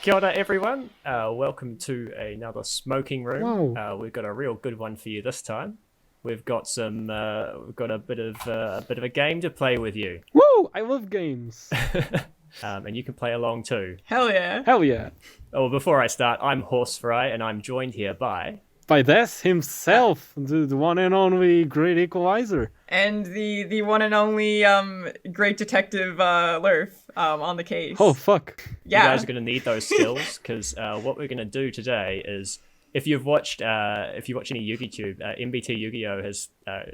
Kia ora, everyone. Welcome to another smoking room. We've got a real good one for you this time. We've got a bit of a game to play with you. Woo! I love games. And you can play along too. Hell yeah. Hell yeah. Oh, before I start, I'm Horsefry, and I'm joined here by Des himself, the one and only great equalizer. And the one and only great detective Lurf on the case. Oh, fuck. Yeah. You guys are going to need those skills, because what we're going to do today is, if you've watched any YugiTube, MBT Yu-Gi-Oh has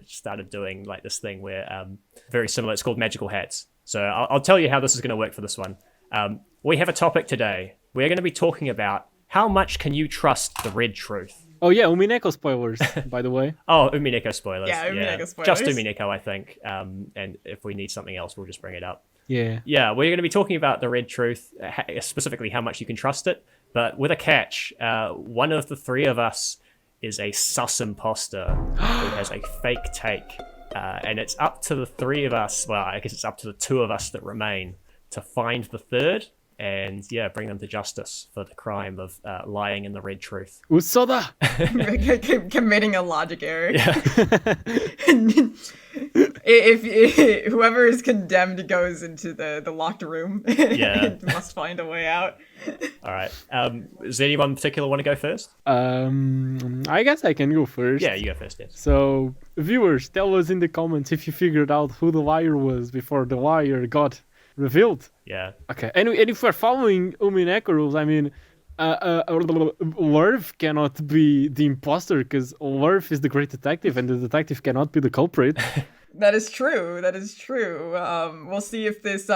started doing like this thing where very similar. It's called Magical Hats. So I'll tell you how this is going to work for this one. We have a topic today. We're going to be talking about how much can you trust the red truth. Oh yeah, Umineko spoilers, by the way. Oh, Umineko spoilers. Yeah, Umineko spoilers. Just Umineko, I think. And if we need something else, we'll just bring it up. Yeah. Yeah, we're going to be talking about the red truth, specifically how much you can trust it. But with a catch, one of the three of us is a sus imposter who has a fake take. And it's up to the three of us, well, I guess it's up to the two of us that remain to find the third and, bring them to justice for the crime of lying in the red truth. Usoda! Committing a logic error. Yeah. if whoever is condemned goes into the locked room, and must find a way out. All right. Does anyone in particular want to go first? I guess I can go first. Yeah, you go first, yes. So, viewers, tell us in the comments if you figured out who the liar was before the liar got revealed. Yeah. Okay, and if we're following Umineko rules, I mean, Lurf cannot be the imposter because Lurf is the great detective and the detective cannot be the culprit. That is true. We'll see if this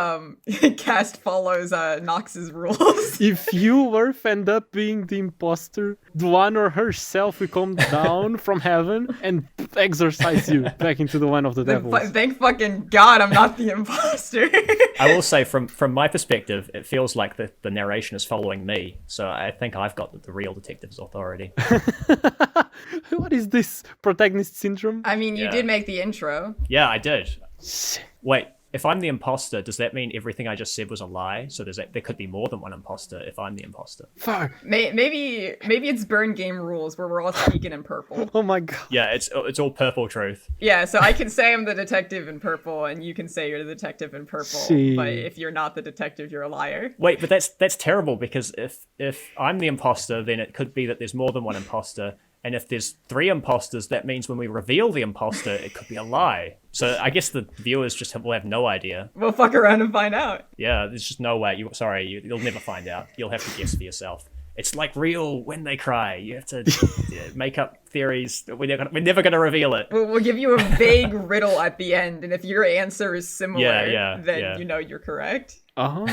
cast follows Nox's rules. If you, Lurf, end up being the imposter, the one or herself will come down from heaven and exorcise you back into the one of the devils. Thank fucking God I'm not the imposter. I will say, from my perspective, it feels like the narration is following me. So I think I've got the real detective's authority. What is this protagonist syndrome? I mean, you did make the intro. Yeah, I did. Wait, if I'm the imposter, does that mean everything I just said was a lie? So there could be more than one imposter if I'm the imposter. Fuck. Maybe it's burn game rules where we're all speaking in purple. Oh my God. Yeah, it's all purple truth. Yeah, so I can say I'm the detective in purple, and you can say you're the detective in purple. See. But if you're not the detective, you're a liar. Wait, but that's terrible, because if I'm the imposter, then it could be that there's more than one imposter. And if there's three imposters, that means when we reveal the imposter, it could be a lie. So I guess the viewers will have no idea. We'll fuck around and find out. Yeah, there's just no way. You'll never find out. You'll have to guess for yourself. It's like real When They Cry. You have to make up theories. We're never going to reveal it. We'll give you a vague riddle at the end, and if your answer is similar, then you know you're correct. Oh.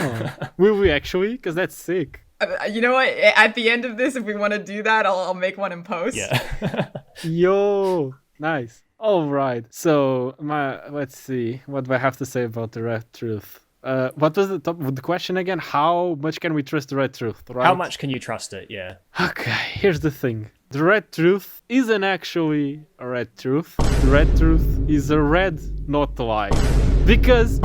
Will we actually? Because that's sick. You know what? At the end of this, if we want to do that, I'll make one in post. Yeah. Yo, nice. All right. So let's see. What do I have to say about the red truth? What was the question again? How much can we trust the red truth? Right? How much can you trust it? Yeah. Okay. Here's the thing. The red truth isn't actually a red truth. The red truth is a red not lie, because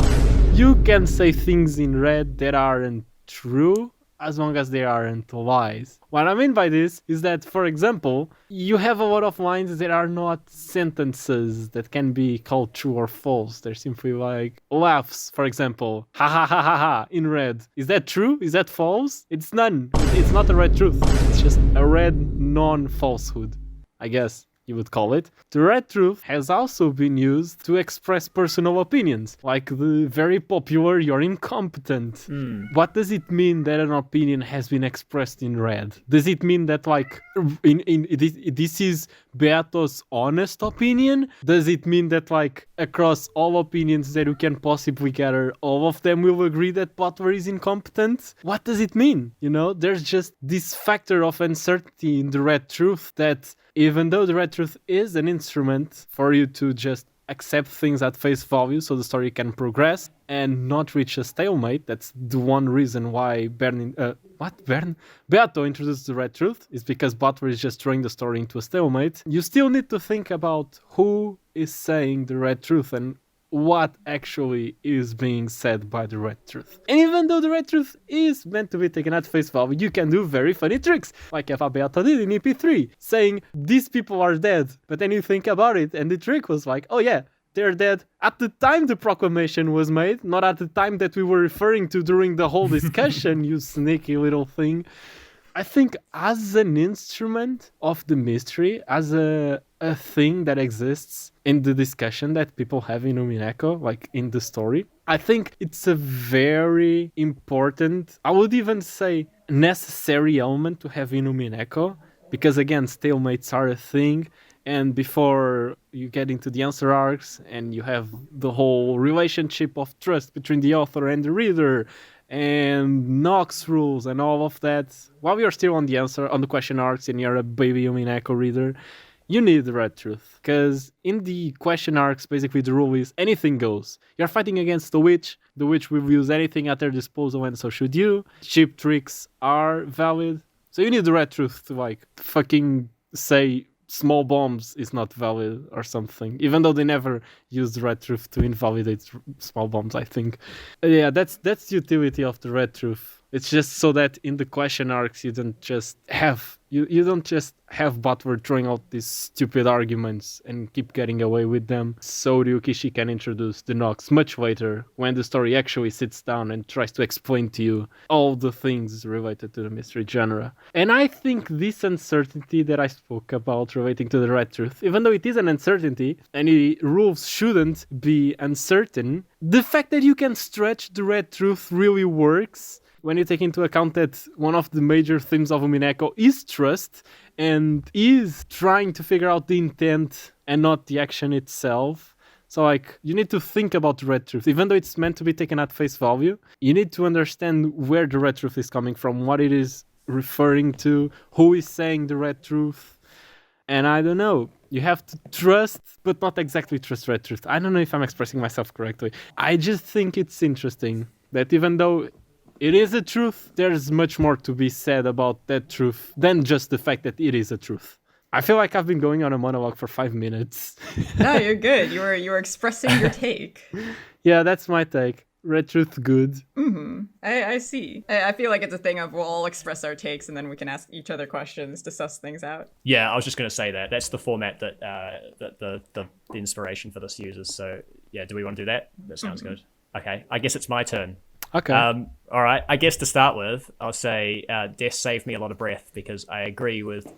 you can say things in red that aren't true, as long as they aren't lies. What I mean by this is that, for example, you have a lot of lines that are not sentences that can be called true or false. They're simply like laughs, for example. Ha ha ha ha ha in red. Is that true? Is that false? It's none. It's not a red truth. It's just a red non-falsehood, I guess you would call it. The red truth has also been used to express personal opinions, like the very popular "you're incompetent." What does it mean that an opinion has been expressed in red? Does it mean that, like, this is Beato's honest opinion? Does it mean that, like, across all opinions that you can possibly gather, all of them will agree that Butler is incompetent? What does it mean? You know, there's just this factor of uncertainty in the red truth that, even though the red truth is an instrument for you to just accept things at face value so the story can progress and not reach a stalemate, that's the one reason why Beato introduced the red truth, is because Butler is just throwing the story into a stalemate. You still need to think about who is saying the red truth and what actually is being said by the red truth. And even though the red truth is meant to be taken at face value, you can do very funny tricks, like Eva Beata did in EP3, saying these people are dead. But then you think about it, and the trick was like, oh yeah, they're dead at the time the proclamation was made, not at the time that we were referring to during the whole discussion, you sneaky little thing. I think as an instrument of the mystery, as a thing that exists in the discussion that people have in Umineko, like in the story, I think it's a very important, I would even say necessary element to have in Umineko, because again, stalemates are a thing, and before you get into the answer arcs and you have the whole relationship of trust between the author and the reader, and Nox rules and all of that, while you're still on the question arcs and you're a baby Umineko reader, you need the red truth. Because in the question arcs, basically the rule is anything goes. You're fighting against the witch will use anything at their disposal, and so should you. Cheap tricks are valid. So you need the red truth to like fucking say small bombs is not valid or something, even though they never use the red truth to invalidate small bombs, I think. Yeah, that's the utility of the red truth. It's just so that in the question arcs you don't just have Butler throwing out these stupid arguments and keep getting away with them, so Ryukishi can introduce the Nox much later when the story actually sits down and tries to explain to you all the things related to the mystery genre. And I think this uncertainty that I spoke about relating to the red truth, even though it is an uncertainty and the rules shouldn't be uncertain, the fact that you can stretch the red truth really works when you take into account that one of the major themes of Umineko is trust and is trying to figure out the intent and not the action itself. So like, you need to think about the red truth. Even though it's meant to be taken at face value, you need to understand where the red truth is coming from, what it is referring to, who is saying the red truth. And I don't know, you have to trust, but not exactly trust red truth. I don't know if I'm expressing myself correctly. I just think it's interesting that even though it is a truth, there's much more to be said about that truth than just the fact that it is a truth. I feel like I've been going on a monologue for 5 minutes. No, you're good. You were expressing your take. Yeah, that's my take. Red truth, good. Mm-hmm. I see. I feel like it's a thing of we'll all express our takes and then we can ask each other questions to suss things out. Yeah, I was just going to say that. That's the format that the inspiration for this uses. So yeah, do we want to do that? That sounds good. Okay, I guess it's my turn. Okay. All right. I guess to start with, I'll say Des saved me a lot of breath because I agree with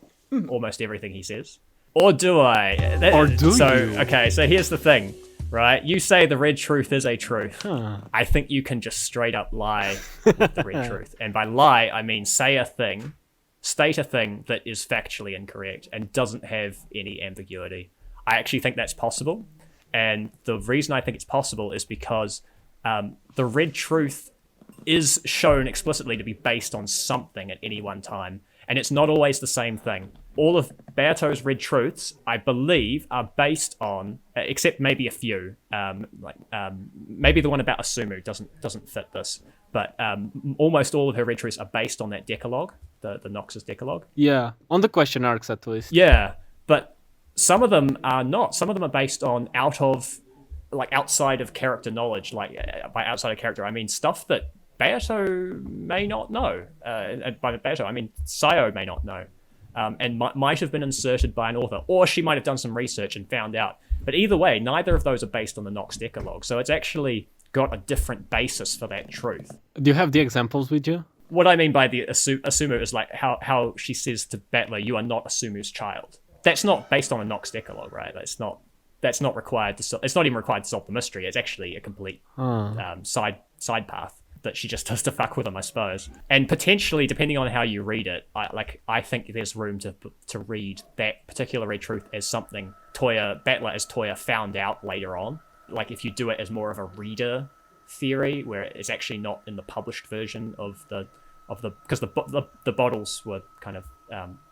almost everything he says. Or do I? Or do you? Okay, so here's the thing, right? You say the red truth is a truth. Huh. I think you can just straight up lie with the red truth. And by lie, I mean say a thing, state a thing that is factually incorrect and doesn't have any ambiguity. I actually think that's possible. And the reason I think it's possible is because the red truth is shown explicitly to be based on something at any one time, and it's not always the same thing. All of Beato's red truths, I believe, are based on, except maybe a few, maybe the one about Asumu doesn't fit this, but almost all of her red truths are based on that Decalogue, the Noxus Decalogue. Yeah, on the question arcs at least. Yeah, but some of them are not. Some of them are based on outside of character knowledge. Like by outside of character, I mean stuff that Beato may not know. And by Beato, I mean Sayo may not know, and might have been inserted by an author, or she might have done some research and found out. But either way, neither of those are based on the Nox Decalogue, so it's actually got a different basis for that truth. Do you have the examples with you? What I mean by the Asumu is like how she says to Battler, "You are not Asumu's child." That's not based on a Nox Decalogue, right? That's not required to. It's not even required to solve the mystery. It's actually a complete side path that she just does to fuck with him, I suppose. And potentially, depending on how you read it, I think there's room to read that particular red truth as something Toya found out later on. Like if you do it as more of a reader theory, where it's actually not in the published version of the because the bottles were kind of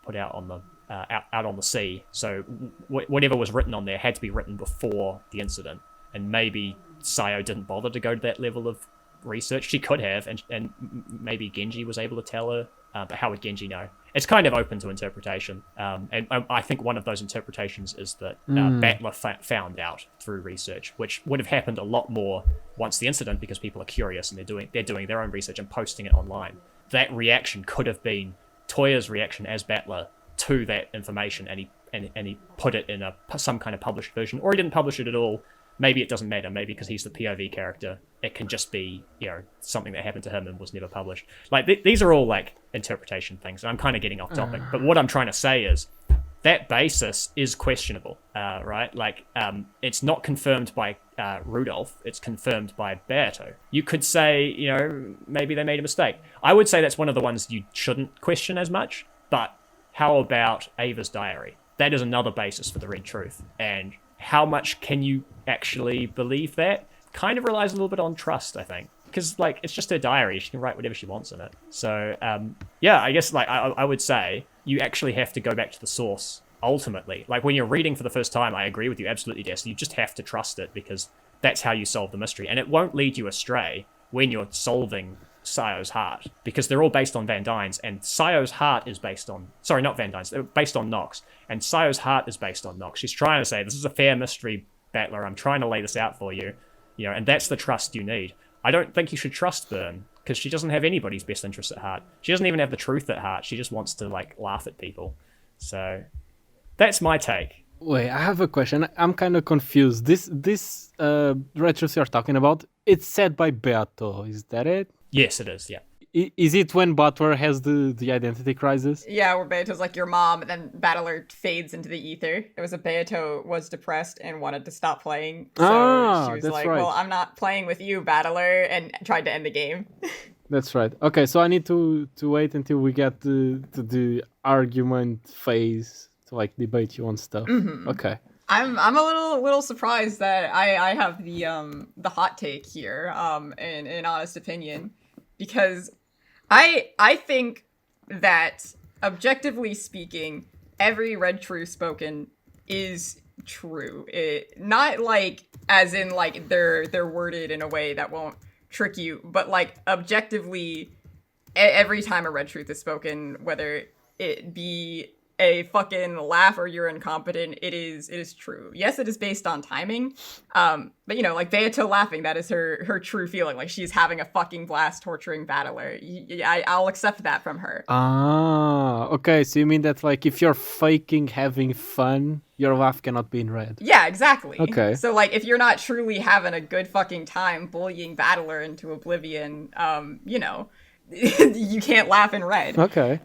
put out on the. Out on the sea, so whatever was written on there had to be written before the incident, and maybe Sayo didn't bother to go to that level of research. She could have, and maybe Genji was able to tell her But how would Genji know? It's kind of open to interpretation. And I think one of those interpretations is that Battler found out through research, which would have happened a lot more once the incident, because people are curious and they're doing their own research and posting it online. That reaction could have been Toya's reaction as Battler to that information, and he put it in some kind of published version, or he didn't publish it at all. Maybe it doesn't matter. Maybe because he's the POV character, it can just be, something that happened to him and was never published. Like, these are all, like, interpretation things. And I'm kind of getting off topic. But what I'm trying to say is that basis is questionable, right? Like, it's not confirmed by Rudolph. It's confirmed by Beato. You could say, maybe they made a mistake. I would say that's one of the ones you shouldn't question as much. But how about Ava's diary? That is another basis for the Red Truth. And how much can you actually believe that? Kind of relies a little bit on trust, I think. Because, like, it's just her diary. She can write whatever she wants in it. So, I guess, like, I would say you actually have to go back to the source, ultimately. Like, when you're reading for the first time, I agree with you absolutely, Des. You just have to trust it, because that's how you solve the mystery. And it won't lead you astray when you're solving Sayo's heart, because they're all based on Van Dyne's, and Sayo's heart is based on... Sorry, not Van Dyne's. They're based on Nox. And Sayo's heart is based on Nox. She's trying to say, this is a fair mystery, Battler. I'm trying to lay this out for you. And that's the trust you need. I don't think you should trust Byrne, because she doesn't have anybody's best interest at heart. She doesn't even have the truth at heart. She just wants to, like, laugh at people. So, that's my take. Wait, I have a question. I'm kind of confused. This Red Truth you're talking about, it's said by Beato. Is that it? Yes, it is, yeah. Is it when Butler has the identity crisis? Yeah, where Beato's like, your mom, and then Battler fades into the ether. It was Beato was depressed and wanted to stop playing. So she was like, right. Well, I'm not playing with you, Battler, and tried to end the game. That's right. Okay, so I need to wait until we get to the argument phase to, like, debate you on stuff. Mm-hmm. Okay. I'm a little surprised that I have the hot take here, in an honest opinion, because I think that, objectively speaking, every Red Truth spoken is true. Not like as in like they're worded in a way that won't trick you, but like objectively, every time a Red Truth is spoken, whether it be a fucking laugh or you're incompetent, it is true. Yes, it is based on timing. But like Beato laughing, that is her true feeling. Like, she's having a fucking blast torturing Battler. I'll accept that from her. Ah, okay. So you mean that, like, if you're faking having fun, your laugh cannot be in red? Yeah, exactly. Okay. So, like, if you're not truly having a good fucking time bullying Battler into oblivion, you can't laugh in red. Okay.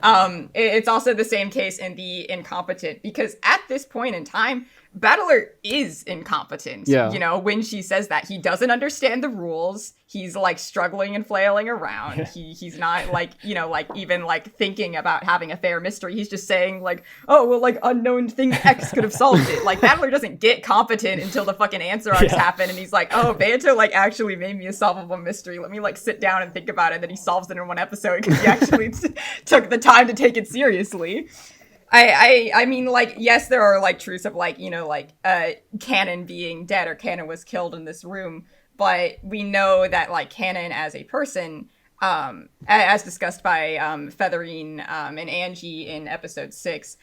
It's also the same case in the incompetent, because at this point in time, Battler is incompetent. Yeah. When she says that, he doesn't understand the rules. He's like struggling and flailing around. He's not like, even like thinking about having a fair mystery. He's just saying like, oh, well, like unknown thing X could have solved it. Like, Battler doesn't get competent until the fucking answer arcs happen. And he's like, oh, Beato like actually made me a solvable mystery. Let me like sit down and think about it. And then he solves it in one episode because he actually took the time to take it seriously. I mean, like, yes, there are, like, truths of, like, Canon being dead or Canon was killed in this room, but we know that, like, Canon as a person, as discussed by Featherine and Angie in episode 6,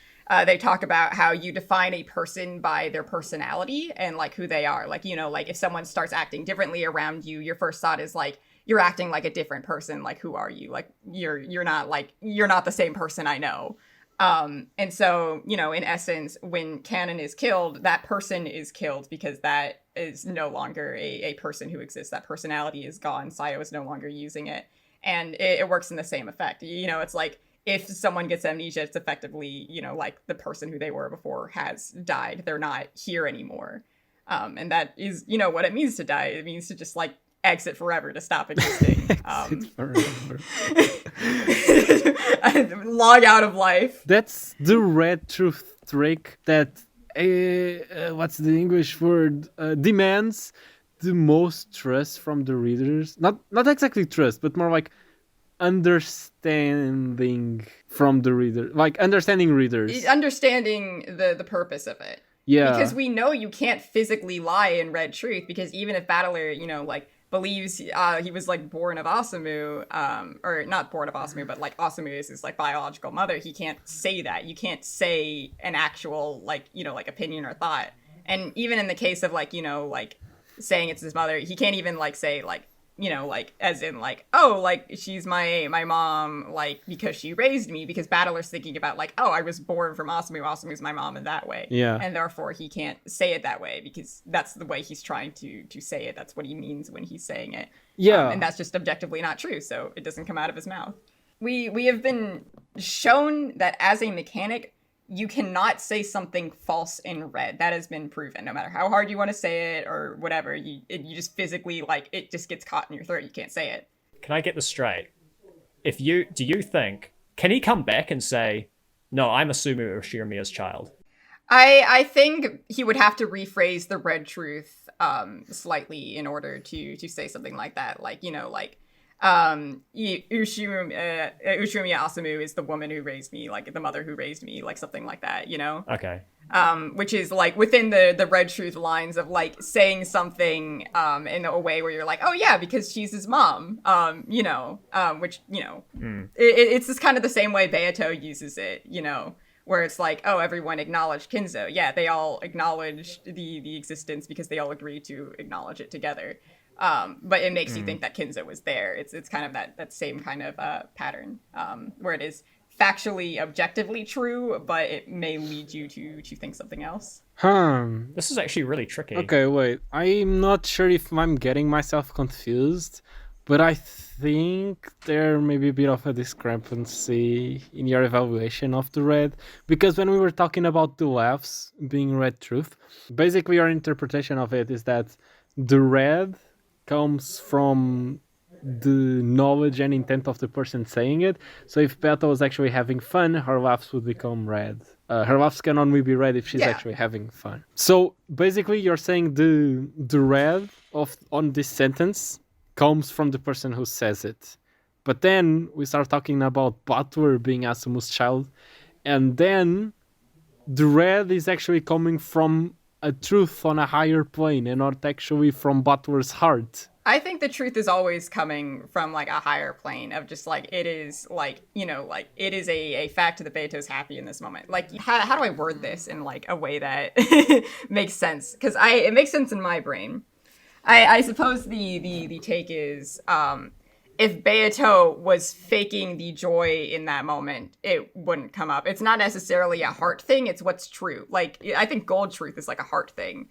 they talk about how you define a person by their personality and, like, who they are. Like, like, if someone starts acting differently around you, your first thought is, like, you're acting like a different person. Like, who are you? Like, you're not the same person I know. And so, in essence, when Canon is killed, that person is killed because that is no longer a person who exists. That personality is gone. Sayo is no longer using it. And it works in the same effect. It's like if someone gets amnesia, it's effectively, like the person who they were before has died. They're not here anymore. And that is, what it means to die. It means to just like exit forever, to stop existing. Exit forever. Log out of life. That's the Red Truth trick that, what's the English word, demands the most trust from the readers. Not exactly trust, but more like understanding from the reader. Like understanding readers. Understanding the purpose of it. Yeah. Because we know you can't physically lie in Red Truth, because even if Battler, like believes he was like born of Asumu, or not born of Asumu, but like Asumu is his like biological mother. He can't say that. You can't say an actual like, you know, like opinion or thought. And even in the case of like, you know, like saying it's his mother, he can't even like say like, you know, like as in like, oh, like she's my mom, like because she raised me, because Battler's thinking about like, oh, I was born from Asumu's my mom in that way. Yeah. And therefore he can't say it that way because that's the way he's trying to say it. That's what he means when he's saying it. Yeah. And that's just objectively not true, so it doesn't come out of his mouth. We have been shown that as a mechanic, you cannot say something false in red. That has been proven. No matter how hard you want to say it or whatever, you just physically, like, it just gets caught in your throat. You can't say it. Can I get this straight? Do you think, can he come back and say, no, I'm Asumu Ushirimiya's child? I think he would have to rephrase the red truth slightly in order to say something like that. Like, you know, like, Ushirimiya Asumu is the woman who raised me, like the mother who raised me, like something like that, you know? Okay. Which is like within the red truth lines of like saying something in a way where you're like, oh yeah, because she's his mom, you know, which, you know, it's just kind of the same way Beato uses it, you know, where it's like, oh, everyone acknowledged Kinzo. Yeah, they all acknowledged the existence because they all agreed to acknowledge it together. But it makes you think that Kinzo was there. It's kind of that same kind of pattern where it is factually, objectively true, but it may lead you to think something else. This is actually really tricky. Okay, wait. I'm not sure if I'm getting myself confused, but I think there may be a bit of a discrepancy in your evaluation of the red, because when we were talking about the laughs being red truth, basically your interpretation of it is that the red comes from the knowledge and intent of the person saying it. So if Beato was actually having fun, her laughs would become red. Her laughs can only be red if she's actually having fun. So basically you're saying the red on this sentence comes from the person who says it. But then we start talking about Butler being Asumu's child, and then the red is actually coming from a truth on a higher plane and not actually from Butler's heart. I think the truth is always coming from like a higher plane of just like, it is like, you know, like it is a fact that Beato's happy in this moment. Like, how do I word this in like a way that makes sense? Because it makes sense in my brain. I suppose the take is, if Beato was faking the joy in that moment, it wouldn't come up. It's not necessarily a heart thing, it's what's true. Like, I think gold truth is like a heart thing.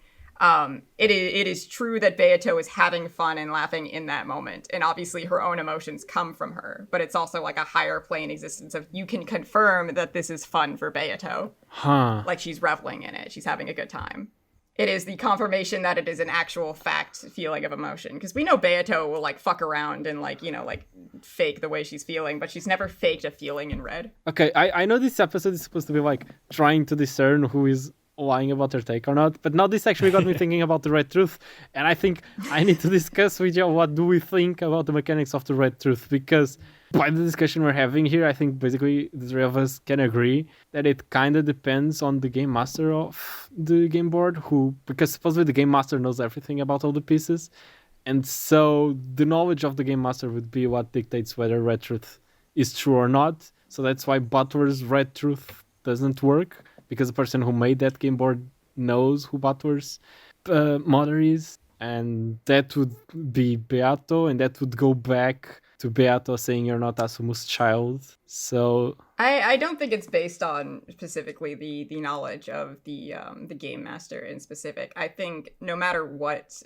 It is true that Beato is having fun and laughing in that moment, and obviously her own emotions come from her, but it's also like a higher plane existence of you can confirm that this is fun for Beato. Like she's reveling in it, she's having a good time. It is the confirmation that it is an actual fact feeling of emotion. Because we know Beato will, like, fuck around and, like, you know, like, fake the way she's feeling, but she's never faked a feeling in red. Okay, I know this episode is supposed to be, like, trying to discern who is lying about their take or not, but now this actually got me thinking about the red truth, and I think I need to discuss with you what do we think about the mechanics of the red truth, because by the discussion we're having here, I think basically the three of us can agree that it kind of depends on the game master of the game board, because supposedly the game master knows everything about all the pieces, and so the knowledge of the game master would be what dictates whether red truth is true or not. So that's why Butler's red truth doesn't work, because the person who made that game board knows who Butler's mother is, and that would be Beato, and that would go back to Beato saying you're not Asumu's child. So I don't think it's based on specifically the knowledge of the game master in specific. I think no matter what,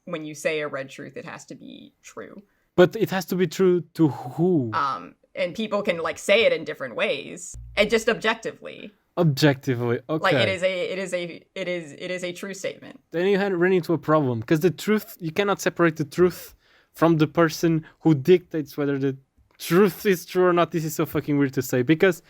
when you say a red truth, it has to be true. But it has to be true to who? And people can like say it in different ways, and just objectively. Objectively, okay. Like it is a true statement. Then you run into a problem, because the truth, you cannot separate the truth from the person who dictates whether the truth is true or not. This is so fucking weird to say, because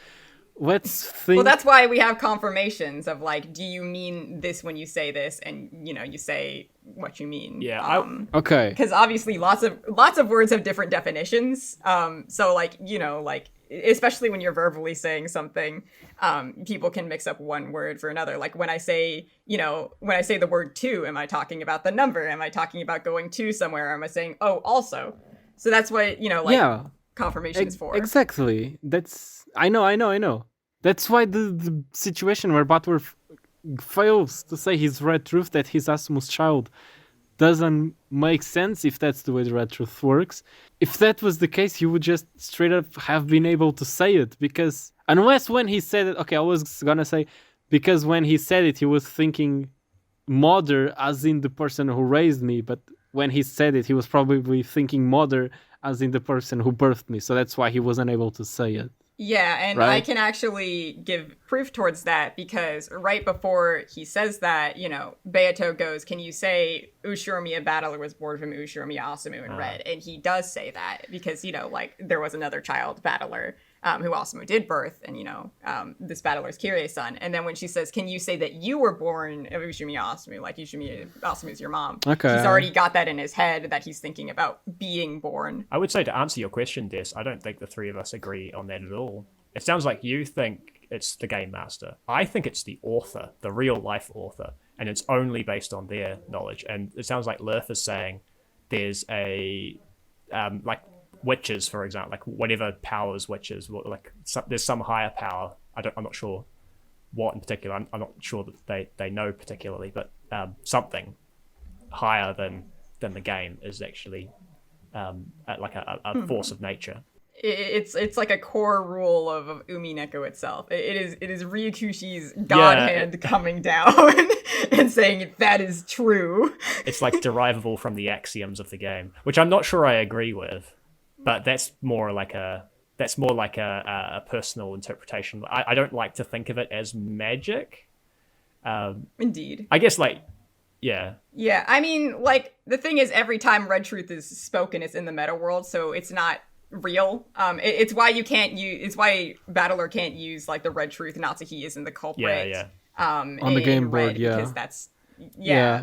let's think. Well, that's why we have confirmations of like, do you mean this when you say this, and you know, you say what you mean. Yeah. Okay. Because obviously, lots of words have different definitions. So like, you know, like, especially when you're verbally saying something, people can mix up one word for another. Like when I say the word to, am I talking about the number? Am I talking about going to somewhere? Or am I saying, oh, also? So that's what, Yeah. confirmation is for. Exactly. I know. That's why the situation where Butler fails to say his red truth, that he's Asumo's child, doesn't make sense if that's the way the red truth works. If that was the case, he would just straight up have been able to say it, because unless when he said it, okay, I was gonna say, because when he said it, he was thinking mother as in the person who raised me, but when he said it, he was probably thinking mother as in the person who birthed me, so that's why he wasn't able to say it. Yeah, and right? I can actually give proof towards that, because right before he says that, Beato goes, can you say Ushiromiya Battler was born from Ushiromiya Asumu in red? And he does say that because, there was another child battler who Asumu did birth, and, this battler's Kirie's son. And then when she says, can you say that you were born of Ushiromiya Asumu, like Ushiromiya Asumu is your mom? Okay. He's already got that in his head that he's thinking about being born. I would say, to answer your question, Des, I don't think the three of us agree on that at all. It sounds like you think it's the game master. I think it's the author, the real life author, and it's only based on their knowledge. And it sounds like Lurth is saying there's like witches, for example, like whatever powers witches, there's some higher power. I'm not sure what in particular. I'm not sure that they know particularly, but something higher than the game is actually like a force of nature. It's like a core rule of Umineko itself. It is Ryakushi's god hand coming down and saying that is true. It's like derivable from the axioms of the game, which I'm not sure I agree with, but that's more like a personal interpretation. I don't like to think of it as magic. Indeed. I guess yeah. Yeah, I mean, the thing is, every time Red Truth is spoken, it's in the meta world, so it's not real. It's why it's why Battler can't use the Red Truth Natsuki isn't the culprit. Yeah. On the game board, because that's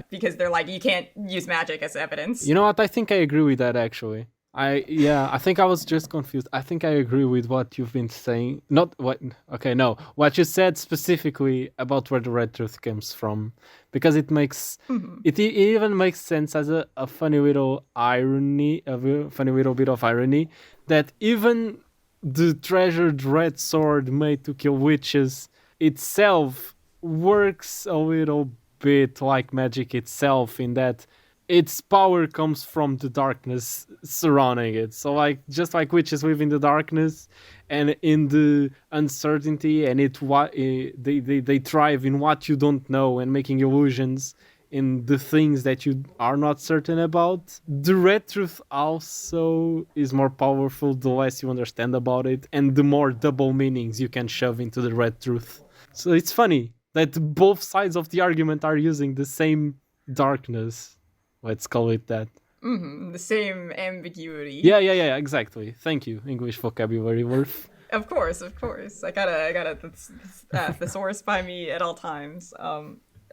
because they're you can't use magic as evidence. You know what? I think I agree with that actually. I think I was just confused. I think I agree with what you've been saying. What you said specifically about where the red truth comes from, because it makes it even makes sense as a funny little irony, a funny little bit of irony, that even the treasured red sword made to kill witches itself works a little bit like magic itself, in that its power comes from the darkness surrounding it. So just like witches live in the darkness and in the uncertainty, and they thrive in what you don't know and making illusions in the things that you are not certain about. The red truth also is more powerful the less you understand about it, and the more double meanings you can shove into the red truth. So it's funny that both sides of the argument are using the same darkness. Let's call it that. The same ambiguity. Yeah, exactly. Thank you, English vocabulary worth. Of course. I gotta thesaurus by me at all times.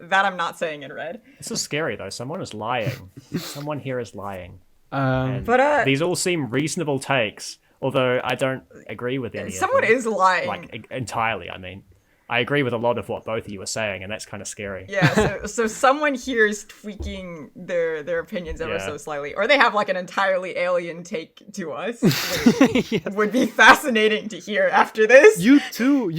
That I'm not saying in red. This is scary though. Someone is lying. Someone here is lying. But these all seem reasonable takes, although I don't agree with any. Someone of them. is lying. Entirely. I mean, I agree with a lot of what both of you are saying, and that's kind of scary. Yeah, so someone here is tweaking their opinions ever so slightly, or they have an entirely alien take to us, which Yes. would be fascinating to hear after this. You too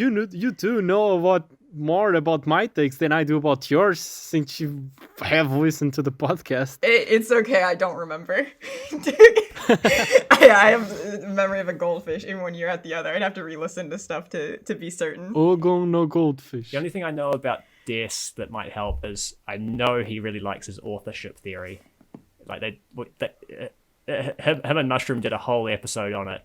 know a lot more about my takes than I do about yours, since you have listened to the podcast. It's okay, I don't remember. I have a memory of a goldfish, even when you're at the other. I'd have to re-listen to stuff to be certain. Ogon no goldfish. The only thing I know about Des that might help is I know he really likes his authorship theory. Him and Mushroom did a whole episode on it.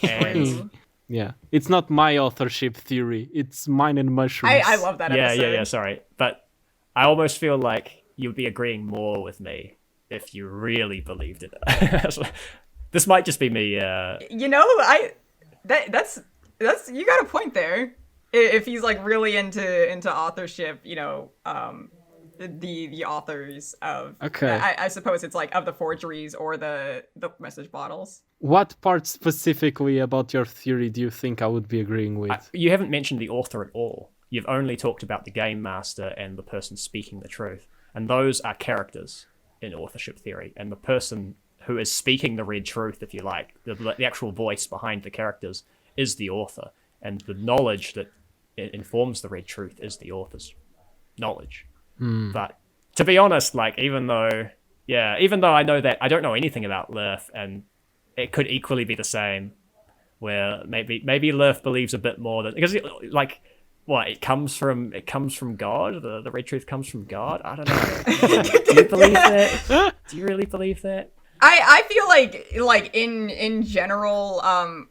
And Yeah, it's not my authorship theory. It's mine and Mushrooms. I love that episode. Yeah, sorry. But I almost feel like you'd be agreeing more with me if you really believed it. This might just be me. That's you got a point there. If he's really into authorship, the authors of. Okay. I suppose it's like of the forgeries or the message bottles. What part specifically about your theory do you think I would be agreeing with? You haven't mentioned the author at all. You've only talked about the game master and the person speaking the truth. And those are characters in authorship theory. And the person who is speaking the red truth, if you like, the actual voice behind the characters is the author. And the knowledge that informs the red truth is the author's knowledge. But to be honest, like, even though I know that I don't know anything about Lurf, and it could equally be the same, where maybe Lurf believes a bit more because like, what, it comes from God? The red truth comes from God? I don't know. Do you believe that? Do you really believe that? I feel like in general,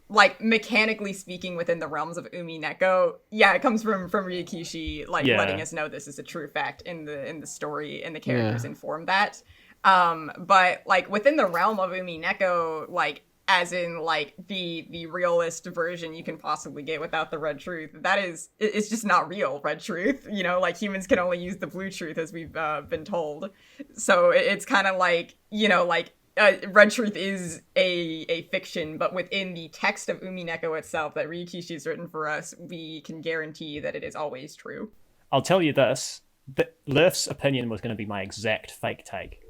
like mechanically speaking within the realms of Umineko, yeah, it comes from Ryukishi, like letting us know this is a true fact in the story, and the characters inform that. But like within the realm of Umineko, like as in like the realist version you can possibly get without the red truth, it's just not real red truth. You know, like humans can only use the blue truth, as we've been told. So it's kind of like, you know, like red truth is a fiction, but within the text of Umineko itself that Ryukishi has written for us, we can guarantee that it is always true. I'll tell you this, that Lurf's opinion was going to be my exact fake take.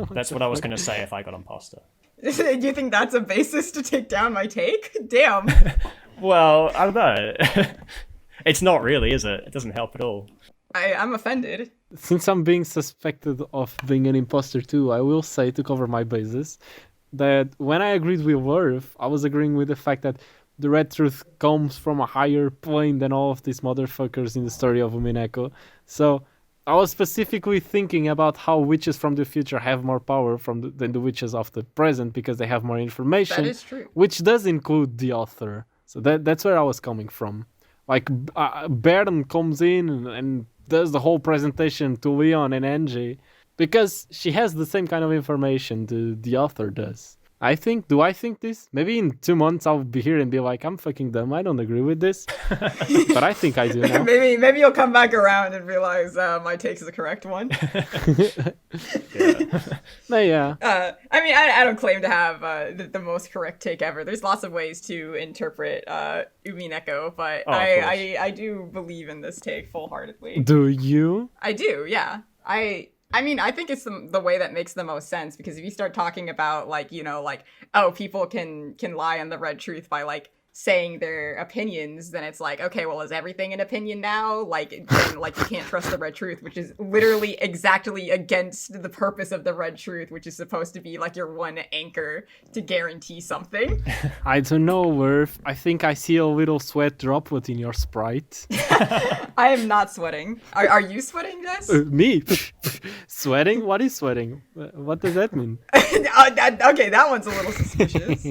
That's what I was going to say if I got imposter. Do you think that's a basis to take down my take? Damn. Well, I don't know. It's not really, is it? It doesn't help at all. I'm offended. Since I'm being suspected of being an imposter too, I will say, to cover my bases, that when I agreed with Worf, I was agreeing with the fact that the red truth comes from a higher plane than all of these motherfuckers in the story of Umineko. So I was specifically thinking about how witches from the future have more power than the witches of the present, because they have more information. That is true. Which does include the author. So that's where I was coming from. Like, Baron comes in and does the whole presentation to Leon and Angie because she has the same kind of information the author does. Do I think this? Maybe in 2 months I'll be here and be like, I'm fucking dumb, I don't agree with this. But I think I do now. Maybe you'll come back around and realize my take is the correct one. Yeah. I mean, I don't claim to have the most correct take ever. There's lots of ways to interpret Umineko, but I do believe in this take full-heartedly. Do you? I do, yeah. I mean, I think it's the way that makes the most sense, because if you start talking about, like, you know, like, oh, people can lie on the red truth by, like, saying their opinions, then it's like, okay, well, is everything an opinion now? Like, then, like, you can't trust the red truth, which is literally exactly against the purpose of the red truth, which is supposed to be, like, your one anchor to guarantee something. I don't know, Worf. I think I see a little sweat droplet in your sprite. I am not sweating. Are you sweating, Jess? Me? Sweating? What is sweating? What does that mean? Okay, that one's a little suspicious.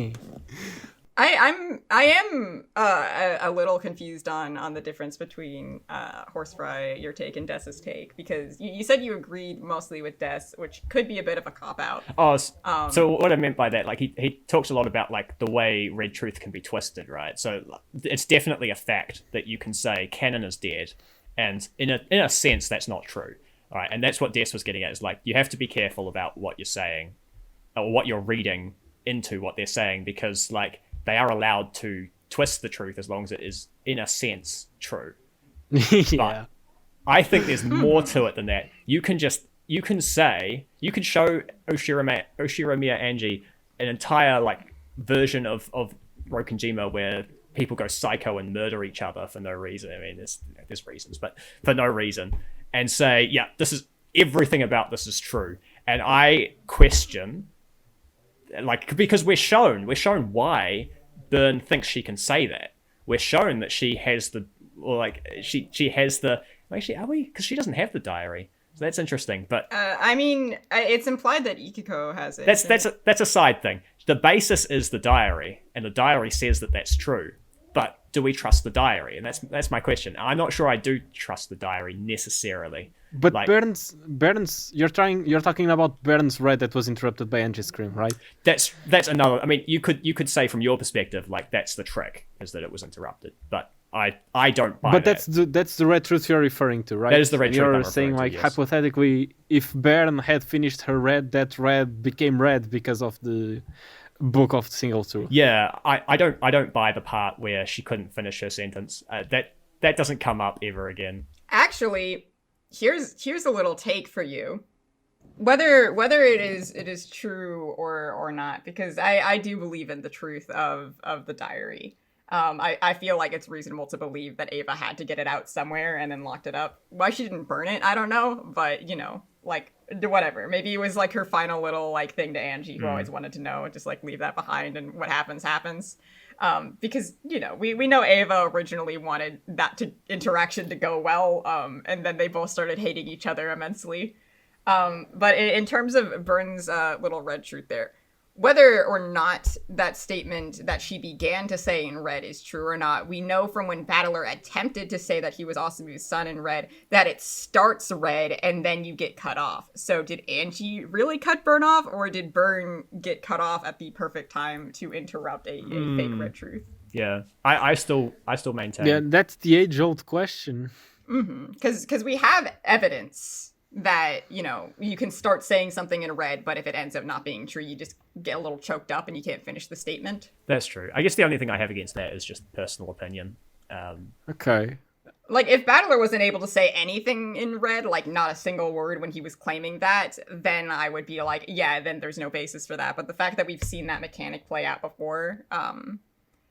I am a little confused on the difference between Horsefry, your take, and Dess's take, because you said you agreed mostly with Des, which could be a bit of a cop-out. Oh, so what I meant by that, like, he talks a lot about, like, the way red truth can be twisted, right? So it's definitely a fact that you can say canon is dead, and in a sense that's not true, all right? And that's what Des was getting at, is like, you have to be careful about what you're saying, or what you're reading into what they're saying, because, like, they are allowed to twist the truth as long as it is, in a sense, true. Yeah. But I think there's more to it than that. You can show Oshiramiya Angie an entire, like, version of Rokenjima where people go psycho and murder each other for no reason. I mean, there's reasons, but for no reason. And say, yeah, everything about this is true. And I question, like, because we're shown why Byrne thinks she can say that. We're shown that she has she has the, actually, are we? Because she doesn't have the diary, so that's interesting. But I mean, it's implied that Ikiko has it. That's a side thing. The basis is the diary, and the diary says that that's true. But do we trust the diary? And that's my question. I'm not sure I do trust the diary necessarily. But like, Byrne's you're talking about Byrne's read that was interrupted by Angie's scream, right? That's another. I mean, you could say from your perspective, like, that's the trick, is that it was interrupted. But I don't buy But that. that's the red truth you're referring to, right? That is the red And truth I'm you're saying, referring to, like, yes. hypothetically, if Bern had finished her red, that red became red because of the book of single truth. Yeah, I don't buy the part where she couldn't finish her sentence. That doesn't come up ever again. Actually, here's a little take for you. Whether it is true or not, because I do believe in the truth of the diary. I feel like it's reasonable to believe that Ava had to get it out somewhere and then locked it up. Why she didn't burn it, I don't know, but like whatever. Maybe it was like her final little like thing to Angie, who always wanted to know, just like leave that behind, and what happens. Because we know Ava originally wanted that interaction to go well, and then they both started hating each other immensely. But in terms of Byrne's little red truth there, whether or not that statement that she began to say in red is true or not, we know from when Battler attempted to say that he was Asamu's son in red, that it starts red and then you get cut off. So did Angie really cut Byrne off, or did Byrne get cut off at the perfect time to interrupt a fake red truth? Yeah, I still maintain. Yeah, that's the age-old question. Because we have evidence that, you can start saying something in red, but if it ends up not being true, you just get a little choked up and you can't finish the statement. That's true. I guess the only thing I have against that is just personal opinion. Okay. Like, if Battler wasn't able to say anything in red, like not a single word when he was claiming that, then I would be like, yeah, then there's no basis for that. But the fact that we've seen that mechanic play out before,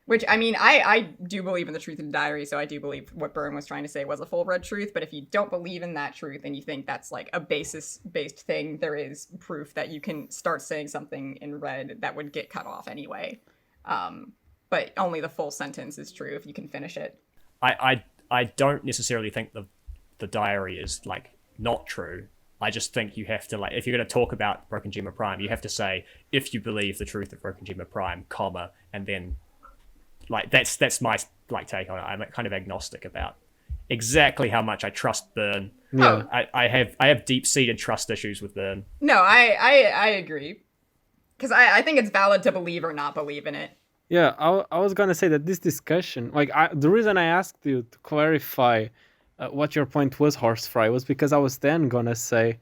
which, I mean, I do believe in the truth of the diary, so I do believe what Byrne was trying to say was a full red truth, but if you don't believe in that truth and you think that's like a basis-based thing, there is proof that you can start saying something in red that would get cut off anyway. But only the full sentence is true if you can finish it. I don't necessarily think the diary is, like, not true. I just think you have to, like, if you're going to talk about Broken Gemma Prime, you have to say, if you believe the truth of Broken Gemma Prime, comma, and then... Like, that's my, like, take on it. I'm kind of agnostic about exactly how much I trust Byrne. Yeah. I have deep-seated trust issues with Byrne. No, I agree. Because I think it's valid to believe or not believe in it. Yeah, I was gonna say that this discussion, like, the reason I asked you to clarify what your point was, Horsefly, was because I was then gonna say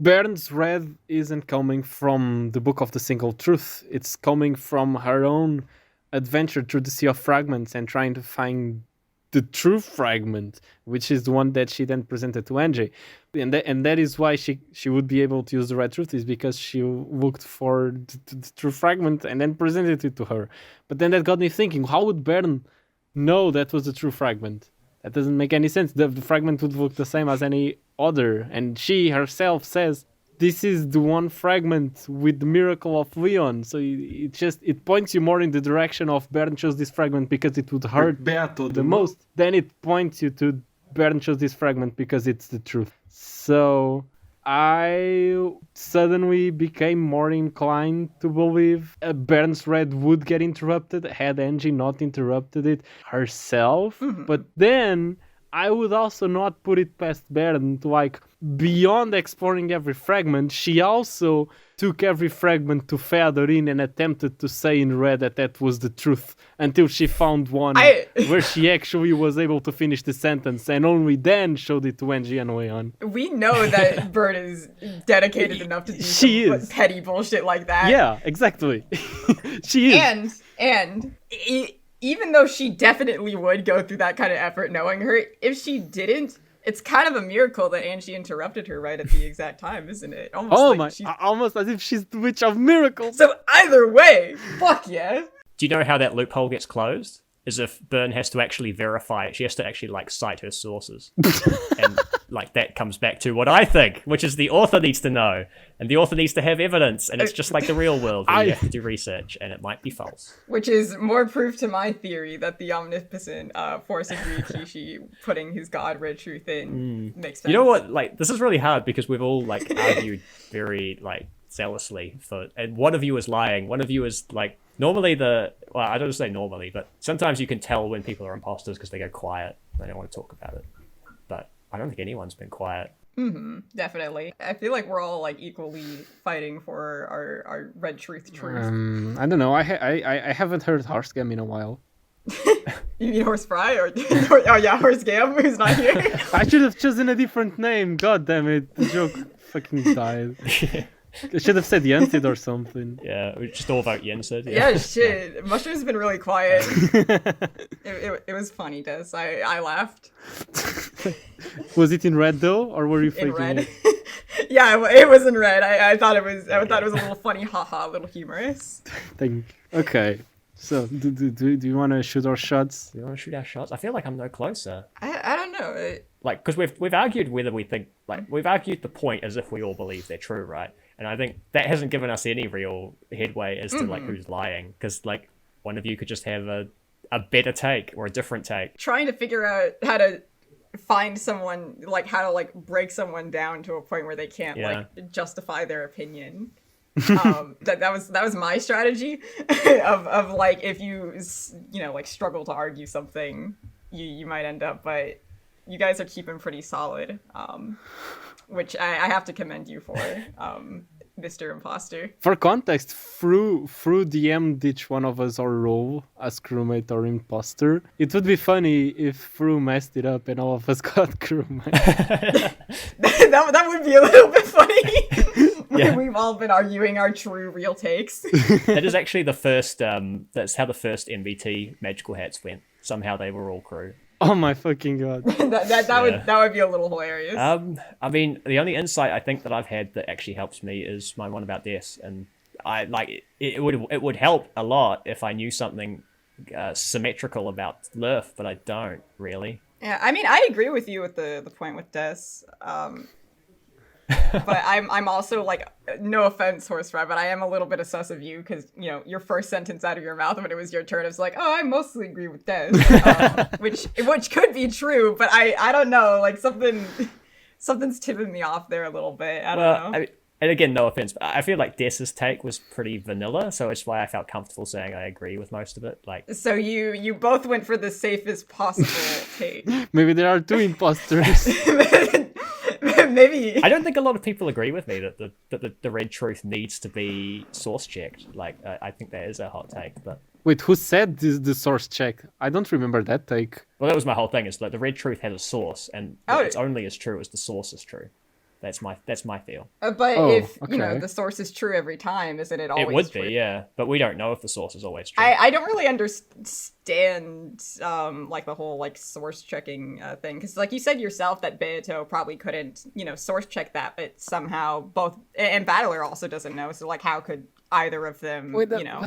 Byrne's red isn't coming from the Book of the Single Truth. It's coming from her own adventure through the Sea of Fragments and trying to find the true fragment, which is the one that she then presented to Angie. And that is why she would be able to use the red truth, is because she looked for the true fragment and then presented it to her. But then that got me thinking, how would Byrne know that was the true fragment? That doesn't make any sense. The fragment would look the same as any other. And she herself says, this is the one fragment with the miracle of Leon. So it points you more in the direction of Byrne chose this fragment because it would hurt Beato the most. Then it points you to Byrne chose this fragment because it's the truth. So I suddenly became more inclined to believe Byrne's red would get interrupted had Angie not interrupted it herself. But then I would also not put it past Byrne to, like, beyond exploring every fragment, she also took every fragment to feather in and attempted to say in red that was the truth until she found one where she actually was able to finish the sentence, and only then showed it to Angie and Leon. We know that Byrne is dedicated enough to do some petty bullshit like that. Yeah, exactly. She is. And even though she definitely would go through that kind of effort knowing her, if she didn't, it's kind of a miracle that Angie interrupted her right at the exact time, isn't it? Almost as if she's the witch of miracles. So either way, fuck yeah. Do you know how that loophole gets closed? Is if Byrne has to actually verify it. She has to actually, like, cite her sources. And, like, that comes back to what I think, which is the author needs to know. And the author needs to have evidence. And it's just like the real world, where you have to do research, and it might be false. Which is more proof to my theory that the omnipotent force of Ryukishi putting his god red truth in makes sense. You know what? Like, this is really hard because we've all, like, argued very, like, zealously for... And one of you is lying. One of you is, like... Normally well, I don't say normally, but sometimes you can tell when people are imposters because they go quiet. They don't want to talk about it. But I don't think anyone's been quiet. Definitely. I feel like we're all, like, equally fighting for our red truth. I don't know. I haven't heard Harscam in a while. You mean Horse Fry oh yeah, Horse Gam, who's not here. I should have chosen a different name. God damn it, the joke fucking died. I should have said Yensid or something. Yeah, we just all vote Yensid. Yeah, shit. Mushroom's been really quiet. It was funny, Des. I laughed. Was it in red though, or were you faking In red. it? Yeah, it was in red. I thought it was. I thought it was a little funny, haha, a little humorous. Okay. So, do you want to shoot our shots? Do you want to shoot our shots? I feel like I'm no closer. I don't know. Like, because we've argued whether we think, like, we've argued the point as if we all believe they're true, right? And I think that hasn't given us any real headway as to like who's lying, because like one of you could just have a better take or a different take. Trying to figure out how to find someone, like how to like break someone down to a point where they can't like justify their opinion. That was my strategy of like, if you know, like struggle to argue something, you might end up, but you guys are keeping pretty solid, which I have to commend you for, Mr. Imposter. For context, through DM'd each one of us our role as crewmate or imposter. It would be funny if Fru messed it up and all of us got crewmate. that would be a little bit funny. Yeah. We've all been arguing our true real takes. That is actually the first, that's how the first MVT magical hats went. Somehow they were all crew. Oh my fucking god. that would be a little hilarious. I mean, the only insight I think that I've had that actually helps me is my one about Des, and I like it would help a lot if I knew something symmetrical about Lurf, but I don't really. Yeah, I mean, I agree with you with the point with Des. But I'm also like, no offense, Horse Fry, but I am a little bit sus of you because, you know, your first sentence out of your mouth when it was your turn is like, oh, I mostly agree with Des, which could be true, but I don't know, like something's tipping me off there a little bit. I don't know. And again, no offense, but I feel like Des's take was pretty vanilla, so it's why I felt comfortable saying I agree with most of it. Like, so you both went for the safest possible take. Maybe there are two imposters. Maybe. I don't think a lot of people agree with me that the red truth needs to be source checked. Like, I think that is a hot take, but. Wait, who said the source check? I don't remember that take. Well, that was my whole thing. Is like the red truth has a source, and it's only as true as the source is true. That's my feel. But if you know the source is true every time, isn't it always? It would true? be, yeah. But we don't know if the source is always true. I don't really understand like the whole like source checking thing, because like you said yourself that Beato probably couldn't source check that, but somehow both, and Battler also doesn't know. So like how could either of them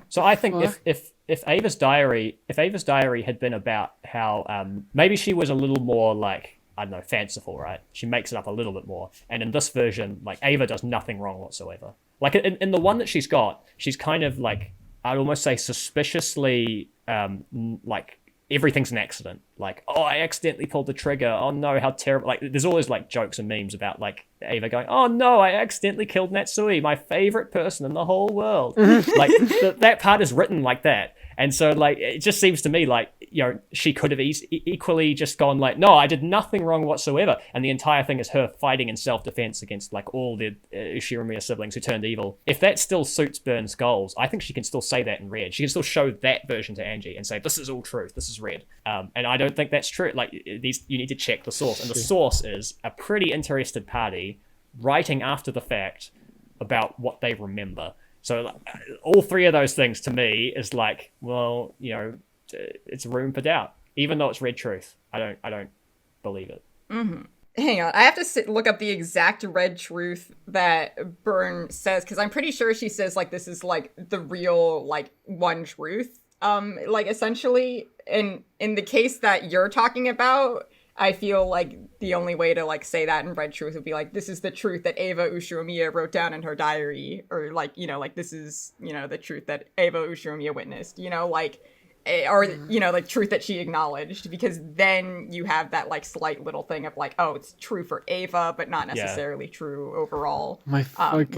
So I think if Ava's diary had been about how maybe she was a little more like, I don't know, fanciful, right? She makes it up a little bit more. And in this version, like, Ava does nothing wrong whatsoever. Like, in the one that she's got, she's kind of like, I'd almost say suspiciously, like, everything's an accident. Like, oh, I accidentally pulled the trigger. Oh no, how terrible. Like, there's always like jokes and memes about like Ava going, oh no, I accidentally killed Natsui, my favorite person in the whole world. Like, that part is written like that. And so, like, it just seems to me like, she could have equally just gone like, no, I did nothing wrong whatsoever. And the entire thing is her fighting in self-defense against, like, all the Ushirimiya siblings who turned evil. If that still suits Byrne's goals, I think she can still say that in red. She can still show that version to Angie and say, this is all truth, this is red. And I don't think that's true. Like, you need to check the source. And the source is a pretty interested party writing after the fact about what they remember. So all three of those things to me is like, well, it's room for doubt, even though it's red truth. I don't believe it. Mm-hmm. Hang on, I have to look up the exact red truth that Byrne says, because I'm pretty sure she says like this is like the real like one truth. Like essentially, in the case that you're talking about, I feel like the only way to like say that in red truth would be like, this is the truth that Ava Ushirimiya wrote down in her diary, or like, like this is, the truth that Ava Ushirimiya witnessed, like, or, like truth that she acknowledged, because then you have that like slight little thing of like, oh, it's true for Ava, but not necessarily true overall, which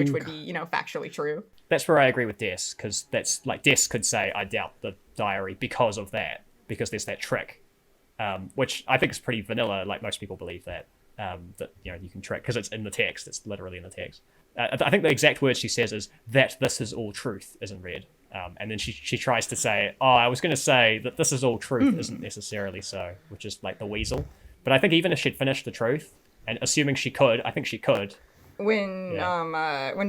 would be, factually true. That's where I agree with Des, because that's like, Des could say, I doubt the diary because of that, because there's that trick. Which I think is pretty vanilla. Like most people believe that you can trick because it's in the text. It's literally in the text. I think the exact word she says is that this is all truth isn't red. And then she tries to say, oh, I was going to say that this is all truth isn't necessarily so, which is like the weasel. But I think even if she'd finished the truth, and assuming she could, I think she could. When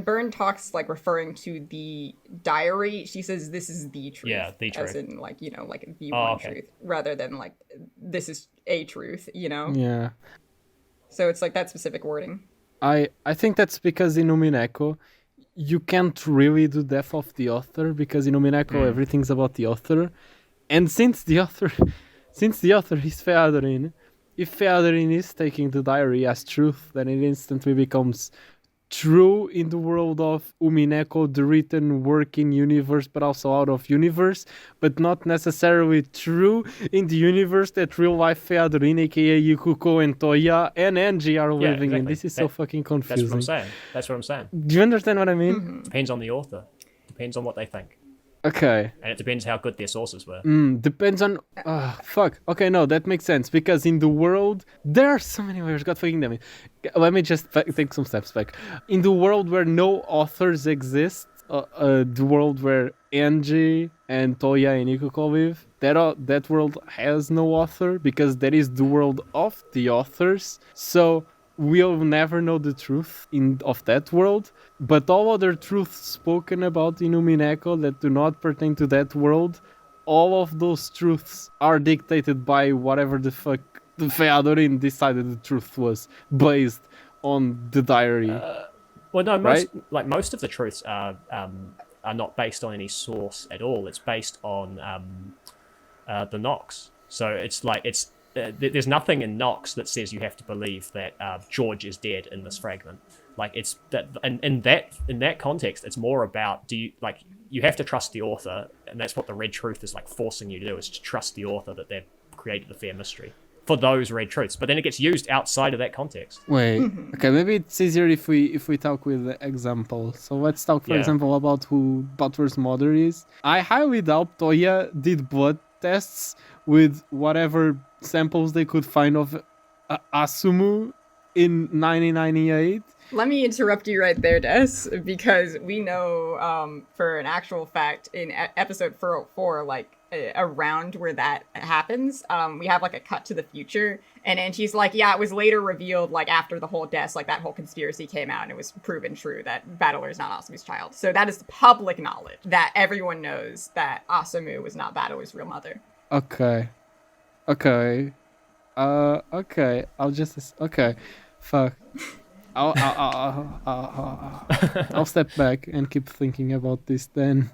Byrne talks like referring to the diary, she says this is the truth. Yeah, the truth. As in like, like the one truth, rather than like this is a truth, Yeah. So it's like that specific wording. I think that's because in Umineko, you can't really do death of the author, because in Umineko everything's about the author. And since the author is Featherin, if Featherin is taking the diary as truth, then it instantly becomes true in the world of Umineko, the written work in universe, but also out of universe, but not necessarily true in the universe that real life Featherin, aka Yukuko and Toya and Angie are living in. This is so fucking confusing. That's what I'm saying. Do you understand what I mean? Depends on the author. Depends on what they think. Okay. And it depends how good their sources were. Depends on... fuck. Okay, no, that makes sense. Because in the world... There are so many ways. God fucking damn it. Let me just take some steps back. In the world where no authors exist, the world where Angie and Toya and Ikuko live, that world has no author, because that is the world of the authors. So we'll never know the truth of that world. But all other truths spoken about in Umineko that do not pertain to that world, all of those truths are dictated by whatever the fuck the Featherin decided the truth was, based on the diary. Well, no, right? most of the truths are not based on any source at all. It's based on the Nox. So it's like there's nothing in Nox that says you have to believe that George is dead in this fragment. Like it's that, and in that context, it's more about you have to trust the author, and that's what the red truth is like forcing you to do, is to trust the author that they've created a fair mystery for those red truths. But then it gets used outside of that context. Wait, okay, maybe it's easier if we talk with the example. So let's talk, for example, about who Butler's mother is. I highly doubt Toya did blood tests with whatever samples they could find of Asumu in 1998. Let me interrupt you right there, Des, because we know for an actual fact in episode 404, like around where that happens, we have like a cut to the future, and she's like, yeah, it was later revealed, like after the whole death, like that whole conspiracy came out and it was proven true that Battler is not Asumu's child. So that is public knowledge that everyone knows that Asumu was not Battler's real mother. Okay. I'll just... Okay. Fuck. I'll step back and keep thinking about this then.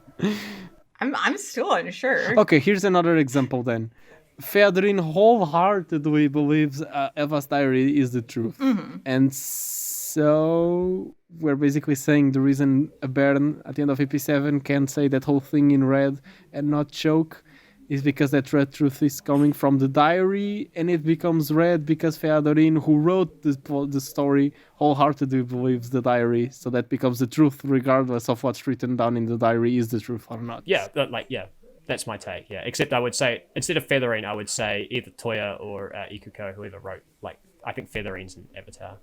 I'm still unsure. Okay, here's another example then. Featherin wholeheartedly believes Eva's diary is the truth. And so we're basically saying the reason Baron at the end of EP7 can say that whole thing in red and not choke is because that red truth is coming from the diary, and it becomes red because Featherin, who wrote the story, wholeheartedly believes the diary, so that becomes the truth regardless of what's written down in the diary is the truth or not. Yeah, that's my take, yeah. Except I would say, instead of Featherin, I would say either Toya or Ikuko, whoever wrote, like, I think Featherin's an avatar.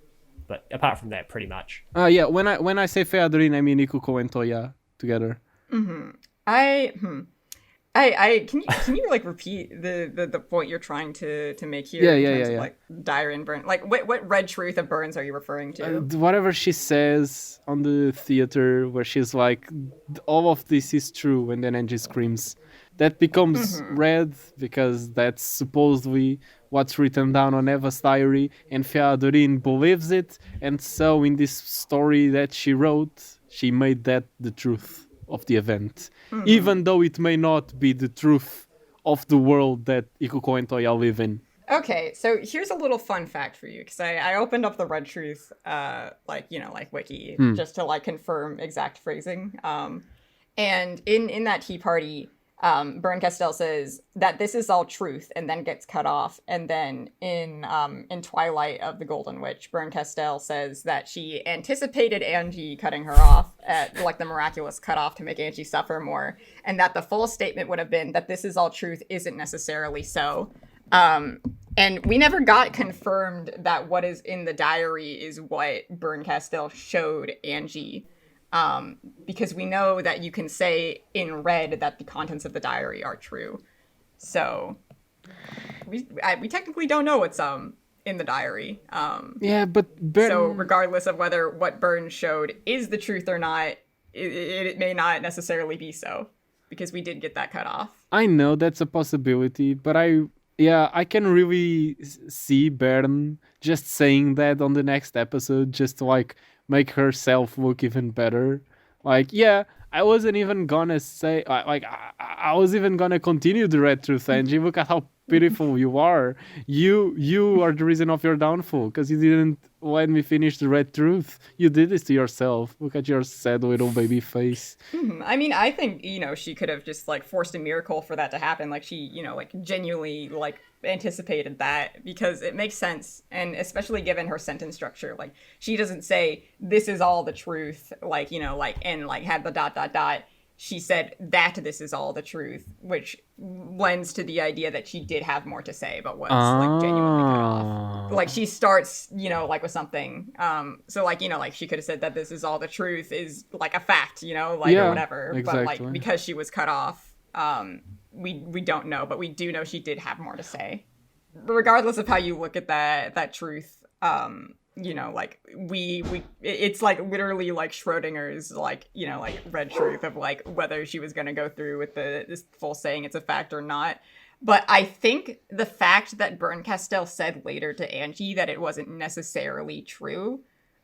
But apart from that, pretty much. Yeah, when I say Featherin, I mean Ikuko and Toya together. Can you like repeat the point you're trying to make here? Yeah. Like diary and Burn. Like what red truth of Burns are you referring to? Whatever she says on the theater, where she's like, all of this is true, and then Angie screams. That becomes red because that's supposedly what's written down on Eva's diary, and Featherin believes it, and so in this story that she wrote, she made that the truth of the event, even though it may not be the truth of the world that Ikuko and Toya live in. Okay, so here's a little fun fact for you, because I opened up the Red Truth, wiki, just to like confirm exact phrasing. And in that tea party, Byrne Castell says that this is all truth, and then gets cut off. And then in Twilight of the Golden Witch, Byrne Castell says that she anticipated Angie cutting her off at like the miraculous cutoff to make Angie suffer more, and that the full statement would have been that this is all truth isn't necessarily so. And we never got confirmed that what is in the diary is what Byrne Castell showed Angie. because we know that you can say in red that the contents of the diary are true. So we technically don't know what's in the diary. Yeah, but so regardless of whether what Burns showed is the truth or not, it may not necessarily be so, because we did get that cut off. I know that's a possibility, but I can really see Bern just saying that on the next episode, just to like make herself look even better. Like, yeah, I wasn't even gonna say I was even gonna continue the red truth, Angie. Look at how beautiful you are. You are the reason of your downfall, because you didn't let me finish the red truth. You did this to yourself. Look at your sad little baby face. I mean, I think, she could have just like forced a miracle for that to happen. Like she, like genuinely like anticipated that, because it makes sense. And especially given her sentence structure, like she doesn't say this is all the truth, like, and like had the ... She said that this is all the truth, which lends to the idea that she did have more to say, but was like genuinely cut off. Like she starts, like with something. So like, like she could have said that this is all the truth is like a fact, or whatever. Exactly. But like because she was cut off, we don't know, but we do know she did have more to say. Regardless of how you look at that truth, like it's like literally like Schrodinger's like, like red truth of like whether she was going to go through with this full saying it's a fact or not. But I think the fact that Berncastel said later to Angie that it wasn't necessarily true,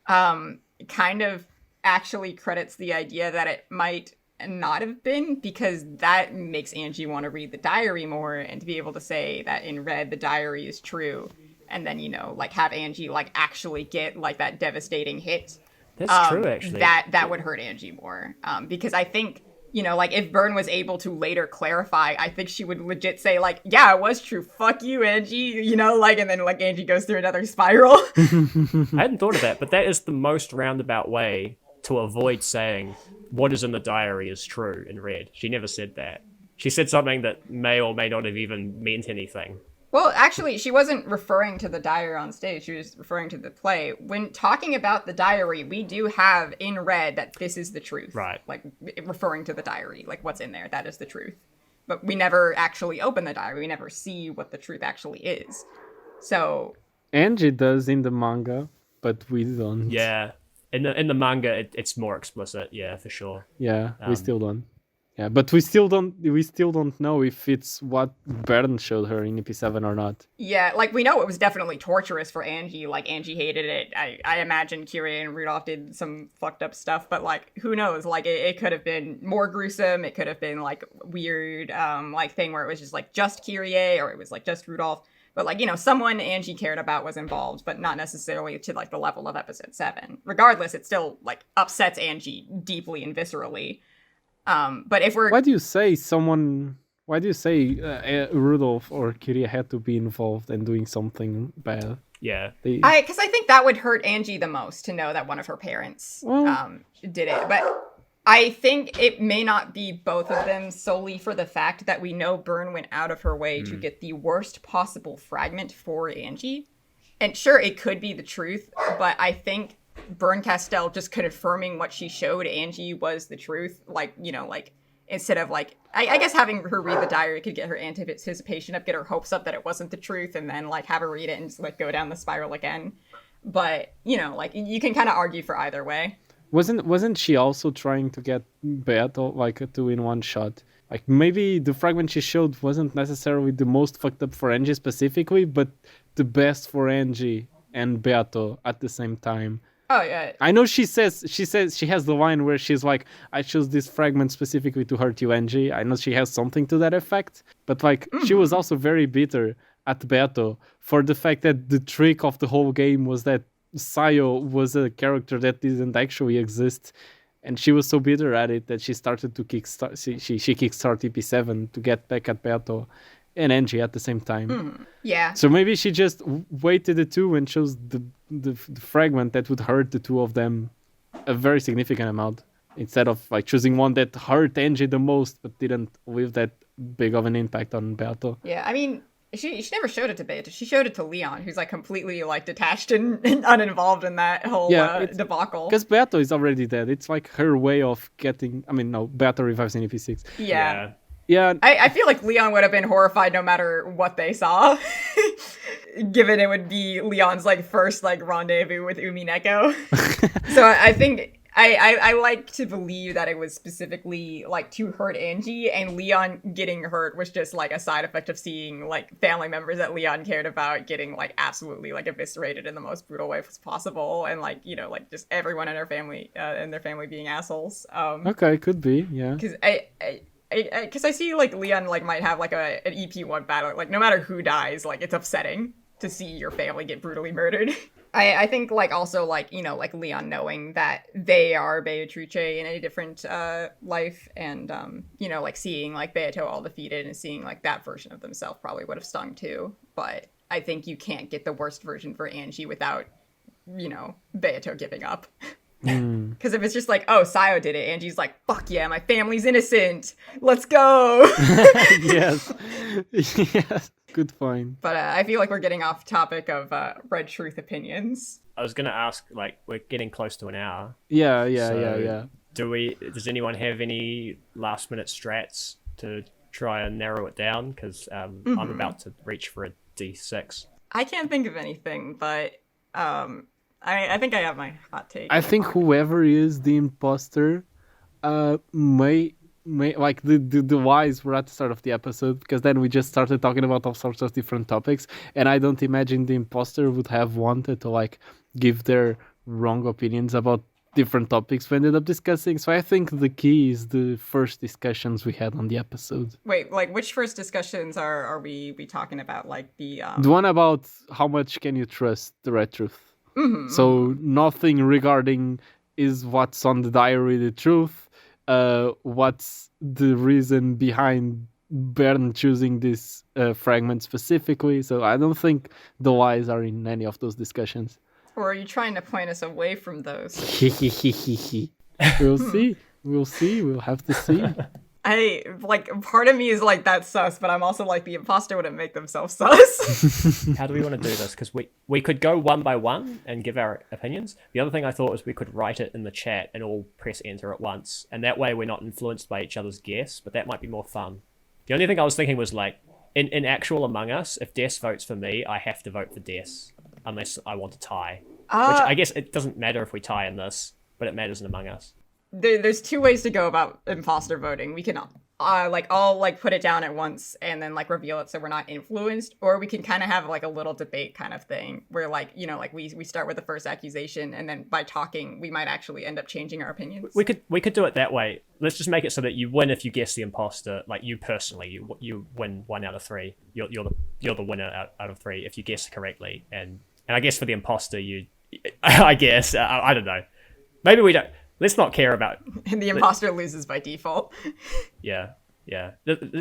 kind of actually credits the idea that it might not have been, because that makes Angie want to read the diary more and to be able to say that in red the diary is true. And then, like have Angie like actually get like that devastating hit. That's true, actually. That would hurt Angie more. Because I think, like if Byrne was able to later clarify, I think she would legit say like, yeah, it was true. Fuck you, Angie. Like, and then like Angie goes through another spiral. I hadn't thought of that, but that is the most roundabout way to avoid saying what is in the diary is true in red. She never said that. She said something that may or may not have even meant anything. Well, actually, she wasn't referring to the diary on stage. She was referring to the play. When talking about the diary, we do have in red that this is the truth. Right. Like, referring to the diary, like what's in there, that is the truth. But we never actually open the diary. We never see what the truth actually is. So... Angie does in the manga, but we don't. Yeah. In the manga, it's more explicit. Yeah, for sure. Yeah, we still don't. Yeah, but we still don't know if it's what Bern showed her in EP7 or not. Yeah, like we know it was definitely torturous for Angie. Like Angie hated it. I imagine Kyrie and Rudolph did some fucked up stuff, but like who knows? Like it could have been more gruesome. It could have been like weird like thing where it was just Kyrie, or it was like just Rudolph. But like, someone Angie cared about was involved, but not necessarily to like the level of episode 7. Regardless, it still like upsets Angie deeply and viscerally. But if we're... Why do you say Rudolph or Kyrie had to be involved in doing something bad? Yeah. Because I think that would hurt Angie the most to know that one of her parents did it. But I think it may not be both of them solely for the fact that we know Byrne went out of her way to get the worst possible fragment for Angie. And sure, it could be the truth, but I think Berncastel just confirming what she showed Angie was the truth. Like, like instead of like, I guess having her read the diary could get her anticipation up, get her hopes up that it wasn't the truth, and then like have her read it and just like go down the spiral again. But, like you can kind of argue for either way. Wasn't she also trying to get Beato like a 2-in-1 shot? Like maybe the fragment she showed wasn't necessarily the most fucked up for Angie specifically, but the best for Angie and Beato at the same time. Oh yeah. I know she says she has the line where she's like, I chose this fragment specifically to hurt you, Angie. I know she has something to that effect, but like she was also very bitter at Beato for the fact that the trick of the whole game was that Sayo was a character that didn't actually exist, and she was so bitter at it that she started to kickstart. She kickstart EP7 to get back at Beato and Angie at the same time. Yeah. So maybe she just weighted the two and chose the fragment that would hurt the two of them a very significant amount, instead of like choosing one that hurt Angie the most but didn't leave that big of an impact on Beato. Yeah, I mean, She never showed it to Beato. She showed it to Leon, who's like completely like detached and uninvolved in that whole debacle. Because Beato is already dead. It's like her way of getting. I mean, no, Beato revives in EP6. Yeah. Yeah. I feel like Leon would have been horrified no matter what they saw. Given it would be Leon's like first like rendezvous with Umineko. So I think I like to believe that it was specifically like to hurt Angie, and Leon getting hurt was just like a side effect of seeing like family members that Leon cared about getting like absolutely like eviscerated in the most brutal way possible, and like, you know, like just everyone in their family being assholes. Okay, could be, yeah. Because I see like Leon like might have like an EP1 battle, like no matter who dies, like it's upsetting to see your family get brutally murdered. I think like also like, you know, like Leon knowing that they are Beatrice in a different life, and you know, like seeing like Beato all defeated and seeing like that version of themselves probably would have stung too. But I think you can't get the worst version for Angie without, you know, Beato giving up. Because if it's just like, oh, Sayo did it, Angie's like, fuck yeah, my family's innocent, let's go. Yes. Good point. But I feel like we're getting off topic of Red Truth opinions. I was gonna ask, like, we're getting close to an hour. Yeah. Does anyone have any last minute strats to try and narrow it down? Because I'm about to reach for a D6. I can't think of anything, but I think I have my hot take. I think whoever is the imposter may like the whys were at the start of the episode, because then we just started talking about all sorts of different topics, and I don't imagine the imposter would have wanted to like give their wrong opinions about different topics we ended up discussing. So I think the key is the first discussions we had on the episode. Wait, like which first discussions are we talking about? Like the one about how much can you trust the Red Truth? So nothing regarding is what's on the diary the truth, what's the reason behind Bern choosing this fragment specifically. So I don't think the whys are in any of those discussions. Or are you trying to point us away from those? We'll see. We'll have to see. Part of me is like, that's sus, but I'm also like, the imposter wouldn't make themselves sus. How do we want to do this? Because we could go one by one and give our opinions. The other thing I thought was we could write it in the chat and all press enter at once, and that way we're not influenced by each other's guess, but that might be more fun. The only thing I was thinking was like, in actual Among Us, if Des votes for me, I have to vote for Des, unless I want to tie. Which I guess it doesn't matter if we tie in this, but it matters in Among Us. There's two ways to go about imposter voting. We can all put it down at once and then like reveal it so we're not influenced, or we can kind of have like a little debate kind of thing where like, you know, like we start with the first accusation, and then by talking we might actually end up changing our opinions. We could do it that way. Let's just make it so that you win if you guess the imposter. Like you personally, you win 1 out of 3. You're the winner out of 3 if you guess correctly. And I guess for the imposter, I guess I don't know. Maybe we don't. Let's not care about... And the imposter loses by default. Yeah.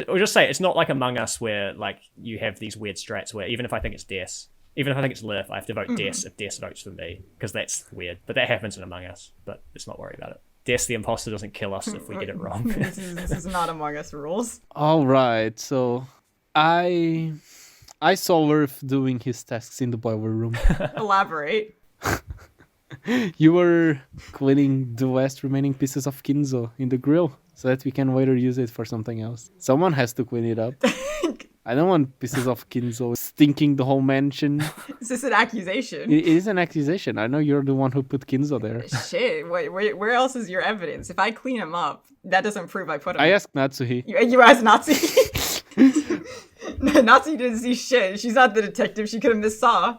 Or just say, it's not like Among Us where, like, you have these weird strats where even if I think it's Des, even if I think it's Liv, I have to vote Des if Des votes for me, because that's weird. But that happens in Among Us, but let's not worry about it. Des, the imposter, doesn't kill us if we get it wrong. This is not Among Us rules. All right, so I saw Worth doing his tasks in the boiler room. Elaborate. You were cleaning the last remaining pieces of Kinzo in the grill so that we can later use it for something else. Someone has to clean it up. I don't want pieces of Kinzo stinking the whole mansion. Is this an accusation? It is an accusation. I know you're the one who put Kinzo there. Shit, where else is your evidence? If I clean him up, that doesn't prove I put him. I asked Natsuhi. You asked Natsu? Natsu didn't see shit. She's not the detective. She could have missed Saw.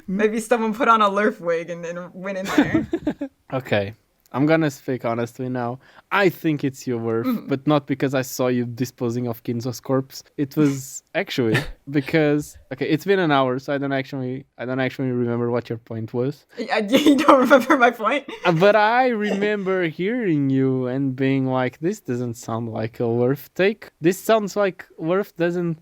Maybe someone put on a Lurf wig and then went in there. Okay, I'm gonna speak honestly now. I think it's your worth, but not because I saw you disposing of Kinzo's corpse. It was actually because it's been an hour, so I don't actually remember what your point was. You don't remember my point? But I remember hearing you and being like, "This doesn't sound like a Worth take. This sounds like Worth doesn't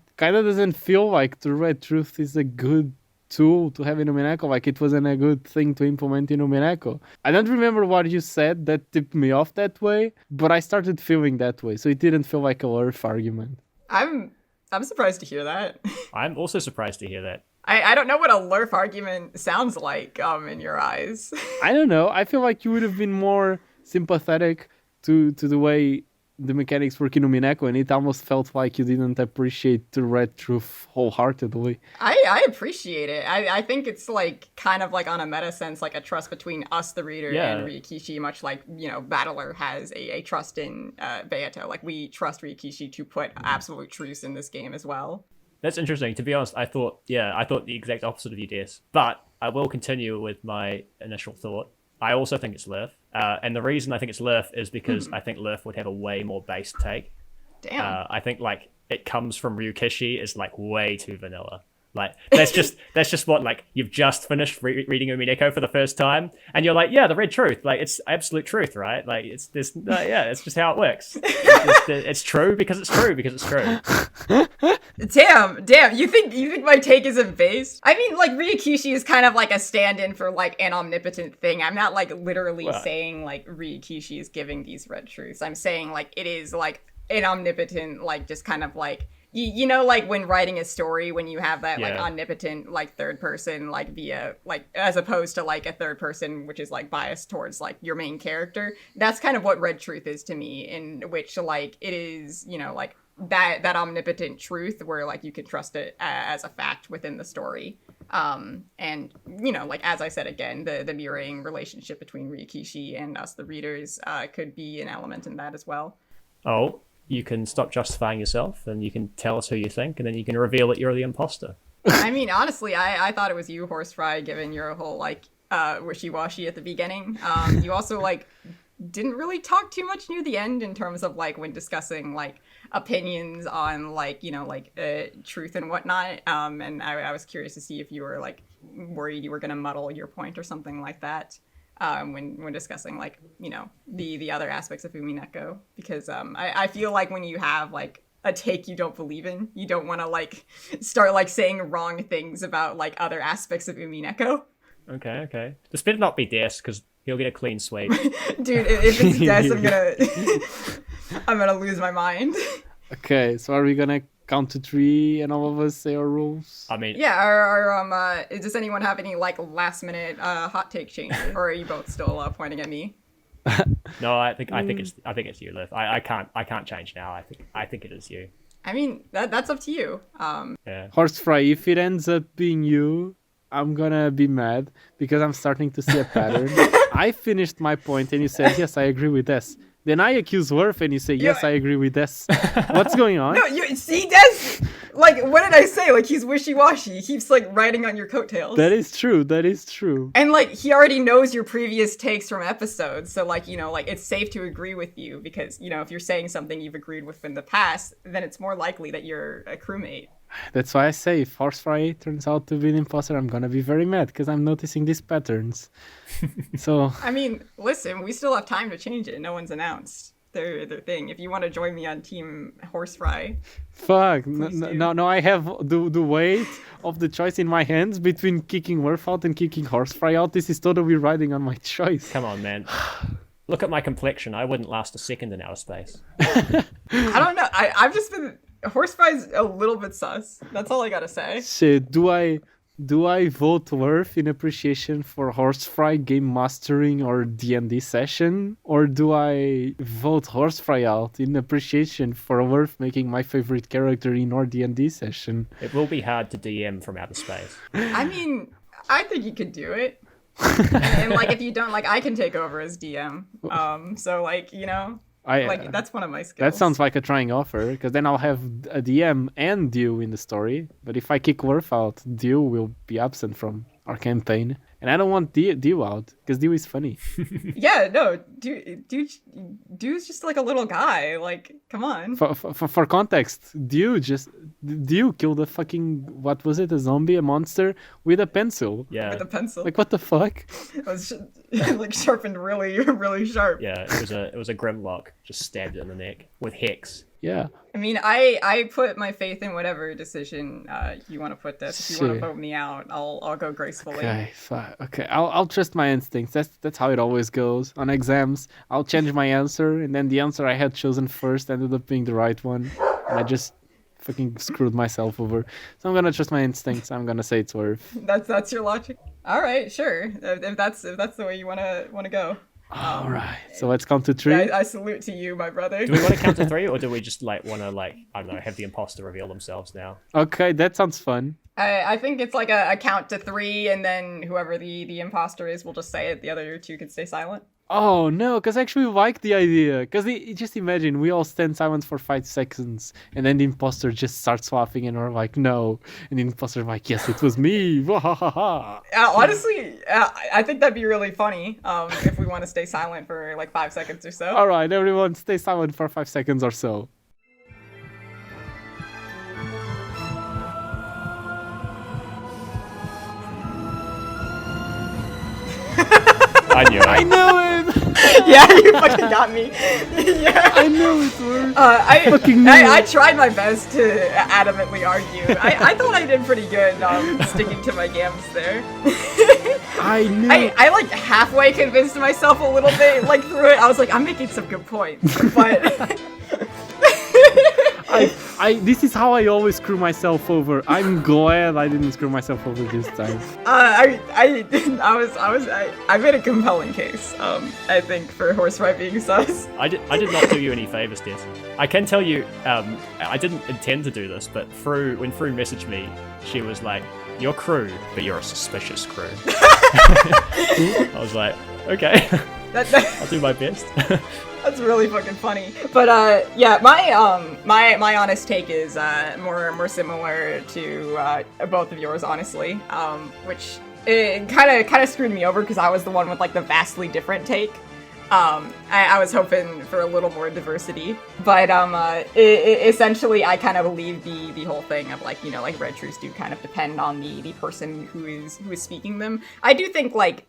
feel like the Red Truth is a good tool to have in Umineko, like it wasn't a good thing to implement in Umineko." I don't remember what you said that tipped me off that way, but I started feeling that way, so it didn't feel like a Worth argument. I'm I'm surprised to hear that. I'm also surprised to hear that. I don't know what a Lurf argument sounds like in your eyes. I don't know. I feel like you would have been more sympathetic to the way the mechanics work in Umineko, and it almost felt like you didn't appreciate the red truth wholeheartedly. I appreciate it. I think it's like kind of like on a meta sense, like a trust between us, the reader, and Ryakishi, much like, Battler has a trust in Beato. Like, we trust Ryakishi to put absolute truths in this game as well. That's interesting. To be honest, I thought the exact opposite of you, Des. But I will continue with my initial thought. I also think it's Lurf. And the reason I think it's Lurf is because I think Lurf would have a way more base take. Damn. I think, like, it comes from Ryukishi is, like, way too vanilla. Like, that's just what, like, you've just finished reading Umineko for the first time, and you're like, yeah, the red truth, like, it's absolute truth, right? Like, it's this, it's just how it works. It's true because it's true because it's true. Damn, you think my take isn't based? I mean, like, Ryakishi is kind of like a stand-in for, like, an omnipotent thing. I'm not, like, literally saying, like, Ryakishi is giving these red truths. I'm saying, like, it is, like, an omnipotent, like, just kind of, like, you know, like, when writing a story, when you have that, like, omnipotent, like, third person, like, via, like, as opposed to, like, a third person, which is, like, biased towards, like, your main character. That's kind of what red truth is to me, in which, like, it is, like, that omnipotent truth where, like, you can trust it as a fact within the story. And, like, as I said again, the mirroring relationship between Ryakishi and us, the readers, could be an element in that as well. Oh, you can stop justifying yourself, and you can tell us who you think, and then you can reveal that you're the imposter. I mean, honestly, I thought it was you, Horsefry, given your whole, like, wishy-washy at the beginning. You also, like, didn't really talk too much near the end in terms of, like, when discussing, like, opinions on, like, truth and whatnot. And I was curious to see if you were, like, worried you were going to muddle your point or something like that. When discussing, like, the other aspects of Umineko, because I feel like when you have, like, a take you don't believe in, you don't want to, like, start, like, saying wrong things about, like, other aspects of Umineko. Okay. This better not be Des, because he'll get a clean sweep. Dude, if it's Des, I'm gonna lose my mind. Okay, so are we gonna count to 3 and all of us say our rules? I mean, yeah. Does anyone have any, like, last minute hot take changes, or are you both still pointing at me? No, I think it's you, Liv. I can't change now. I think it is you. I mean, that's up to you. Yeah. Horsefry, if it ends up being you, I'm gonna be mad because I'm starting to see a pattern. I finished my point and you said, yes, I agree with this. Then I accuse Worf and you say, yes, I agree with this. What's going on? No, you see, Des? Like, what did I say? Like, he's wishy-washy. He keeps, like, riding on your coattails. That is true. And, like, he already knows your previous takes from episodes. So, like, like, it's safe to agree with you because, if you're saying something you've agreed with in the past, then it's more likely that you're a crewmate. That's why I say if Horsefry turns out to be an imposter, I'm gonna be very mad because I'm noticing these patterns. So I mean, listen, we still have time to change it. No one's announced their thing. If you want to join me on Team Horsefry, fuck. No, I have the weight of the choice in my hands between kicking Worf out and kicking Horsefry out. This is totally riding on my choice. Come on, man. Look at my complexion. I wouldn't last a second in outer space. I don't know. I've just been... Horsefry's a little bit sus. That's all I gotta say. So do I vote Worf in appreciation for Horsefry game mastering or D&D session? Or do I vote Horsefry out in appreciation for Worf making my favorite character in our D&D session? It will be hard to DM from outer space. I mean, I think you could do it. and like, if you don't, like, I can take over as DM. So, like, that's one of my skills. That sounds like a trying offer, because then I'll have a DM and Dew in the story. But if I kick Worf out, Dew will be absent from our campaign. And I don't want Dew out, because Dew is funny. Yeah, no, Dew's just like a little guy. Like, come on. For context, Dew killed a fucking, what was it, a zombie, a monster, with a pencil. Yeah. With a pencil. Like, what the fuck? It was like sharpened really, really sharp. Yeah, it was a Grimlock. Just stabbed it in the neck with Hex. Yeah. I mean, I put my faith in whatever decision you want to put this. If you want to vote me out, I'll go gracefully. Okay, fine. Okay, I'll trust my instincts. That's how it always goes on exams. I'll change my answer, and then the answer I had chosen first ended up being the right one, and I just fucking screwed myself over. So I'm gonna trust my instincts. I'm gonna say it's worth. That's your logic. All right, sure. If that's the way you wanna go. All right. So let's count to 3. I salute to you, my brother. Do we want to count to 3, or do we just like want to like I don't know, have the imposter reveal themselves now? Okay, that sounds fun. I think it's like a count to 3, and then whoever the imposter is will just say it. The other 2 can stay silent. Oh no, because I actually like the idea. Because just imagine we all stand silent for 5 seconds, and then the imposter just starts laughing, and we're like, no. And the imposter's like, yes, it was me. Honestly, I think that'd be really funny if we want to stay silent for like 5 seconds or so. All right, everyone, stay silent for 5 seconds or so. I knew it. I knew it. Yeah, you fucking got me. Yeah. I knew it worked. I tried my best to adamantly argue. I thought I did pretty good sticking to my gams there. I knew. I like halfway convinced myself a little bit like through it. I was like, I'm making some good points, but this is how I always screw myself over. I'm glad I didn't screw myself over this time. I made a compelling case. I think for Horseride being sus. I did not do you any favors, Des. I can tell you, I didn't intend to do this, but when Fru messaged me, she was like, "You're crew, but you're a suspicious crew." I was like, okay, I'll do my best. That's really fucking funny. But yeah, my honest take is more similar to both of yours, honestly. Which it kind of screwed me over because I was the one with like the vastly different take. I was hoping for a little more diversity, but essentially I kind of believe the whole thing of like, you know, like red truths do kind of depend on the person who is speaking them. I do think like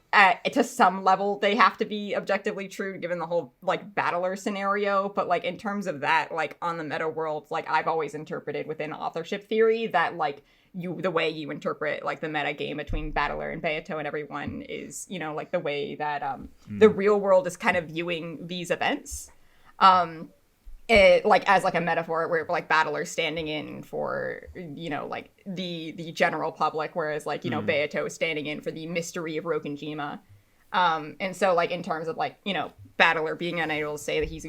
to some level they have to be objectively true given the whole like battler scenario, but like in terms of that, like on the meta world, like I've always interpreted within authorship theory that like the way you interpret like the meta game between Battler and Beato and everyone is, you know, like the way that the real world is kind of viewing these events. Like as like a metaphor where like Battler standing in for, you know, like the general public, whereas like, you know, Beato is standing in for the mystery of Rokenjima. And so like in terms of like, you know, Battler being unable to say that he's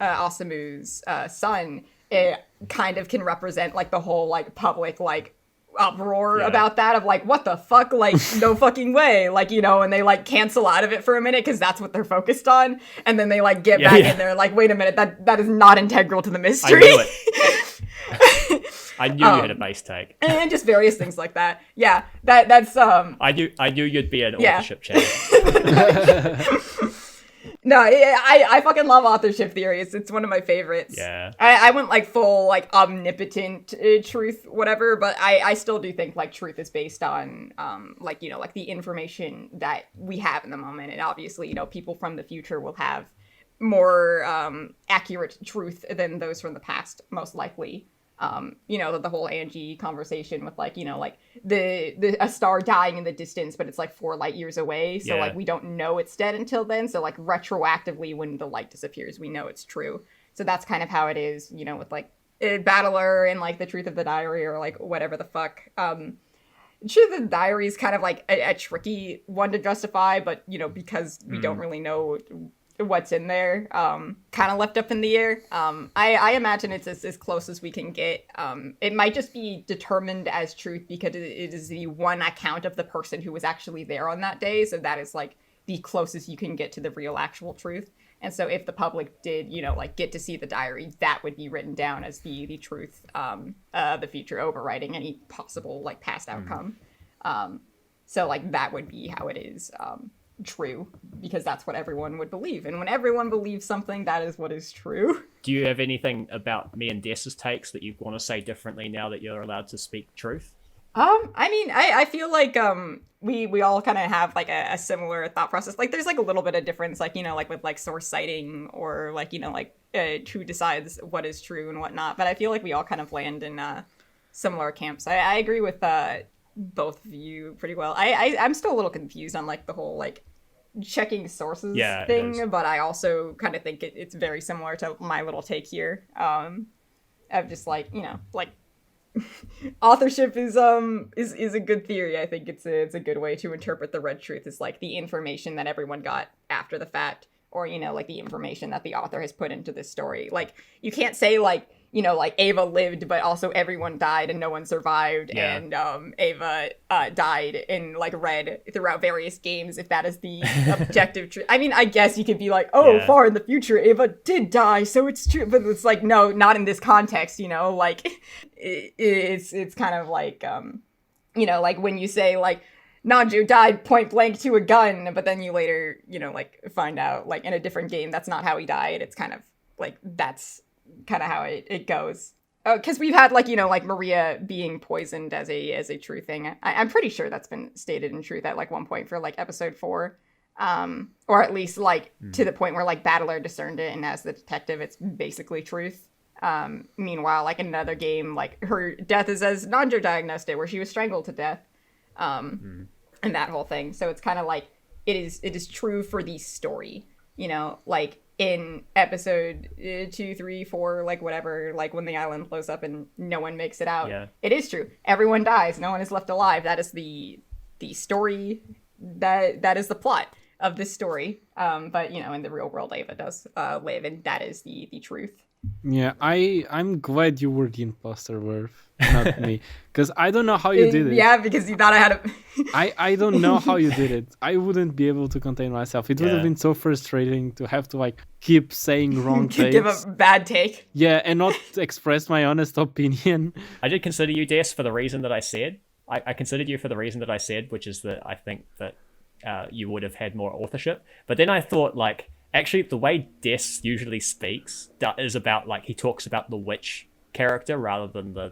Osamu's son, it kind of can represent like the whole like public like uproar about that of like, what the fuck, like no fucking way, like, you know, and they like cancel out of it for a minute because that's what they're focused on, and then they like get back in there like, wait a minute, that is not integral to the mystery. I knew it. I knew you had a base take. And just various things like that. Yeah, that's I knew you'd be an authorship channel. No, I fucking love authorship theory. It's one of my favorites. Yeah. I went like full like omnipotent truth, whatever, but I still do think like truth is based on like, you know, like the information that we have in the moment. And obviously, you know, people from the future will have more accurate truth than those from the past, most likely. You know, the whole Angie conversation with like, you know, like a star dying in the distance, but it's like 4 light years away. So like we don't know it's dead until then. So like retroactively when the light disappears, we know it's true. So that's kind of how it is, you know, with like Battler and like the truth of the diary or like whatever the fuck. Truth of the diary is kind of like a tricky one to justify, but you know, because we don't really know what's in there, kind of left up in the air. I imagine it's as close as we can get. It might just be determined as truth because it is the one account of the person who was actually there on that day, so that is like the closest you can get to the real actual truth. And so if the public did, you know, like get to see the diary, that would be written down as the truth, the future overriding any possible like past outcome. So like that would be how it is true, because that's what everyone would believe, and when everyone believes something, that is what is true. Do you have anything about me and Des's takes that you want to say differently now that you're allowed to speak truth? I mean, I feel like we all kind of have like a similar thought process. Like there's like a little bit of difference, like, you know, like with like source citing or like, you know, like who decides what is true and whatnot, but I feel like we all kind of land in similar camps. I agree with both of you pretty well. I'm still a little confused on like the whole like checking sources thing, but I also kind of think it's very similar to my little take here. of just like, like authorship is a good theory. I think it's a good way to interpret the red truth, is like the information that everyone got after the fact, or like the information that the author has put into this story. Like, you can't say like, like Ava lived, but also everyone died and no one survived, and Ava died in like red throughout various games, if that is the objective truth. I mean, I guess you could be like, far in the future, Ava did die, so it's true, but it's like, no, not in this context, like it's kind of like, like when you say like, Nanju died point blank to a gun, but then you later, like find out like in a different game that's not how he died. It's kind of like, that's kind of how it goes. Because we've had like, like Maria being poisoned as a true thing. I'm pretty sure that's been stated in truth at like one point for like episode 4. Or at least like to the point where like Battler discerned it, and as the detective, it's basically truth. Meanwhile, like in another game, like her death is as Nanjo diagnosed it, where she was strangled to death. And that whole thing. So it's kind of like, it is true for the story, like in episode 2, 3, 4, like whatever, like when the island blows up and no one makes it out. It is true. Everyone dies. No one is left alive. That is the story. That is the plot of this story. But in the real world, Ava does live, and that is the truth. Yeah, I'm glad you were the imposter, Worth, not me, because I don't know how you did it. Yeah, because you thought I had a... I don't know how you did it. I wouldn't be able to contain myself. It would have been so frustrating to have to like keep saying wrong takes. Give a bad take. Yeah, and not express my honest opinion. I did consider you, Des, for the reason that I said. I considered you for the reason that I said, which is that I think that you would have had more authorship. But then I thought, like, actually, the way Des usually speaks is about, like, he talks about the witch character rather than the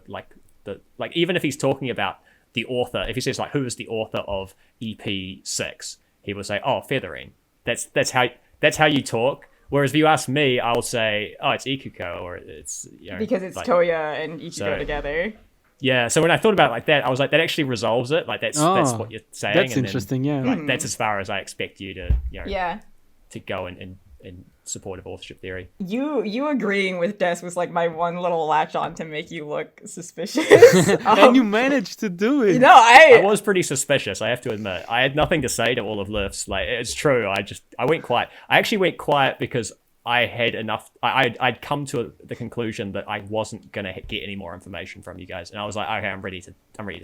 even if he's talking about the author, if he says, like, who is the author of EP6, he will say, oh, Feathering. That's how you talk. Whereas if you ask me, I'll say, oh, it's Ikuko, or it's, because it's like, Toya and Ichigo together. Yeah, so when I thought about it like that, I was like, that actually resolves it. Like, that's what you're saying. That's interesting, then, like, that's as far as I expect you to, to go in support of authorship theory. You agreeing with Des was like my one little latch on to make you look suspicious. And you managed to do it. I was pretty suspicious, I have to admit. I had nothing to say to all of Lifts. Like, it's true. I went quiet. I actually went quiet because I had enough. I'd come to the conclusion that I wasn't gonna get any more information from you guys, and I was like, okay, I'm ready to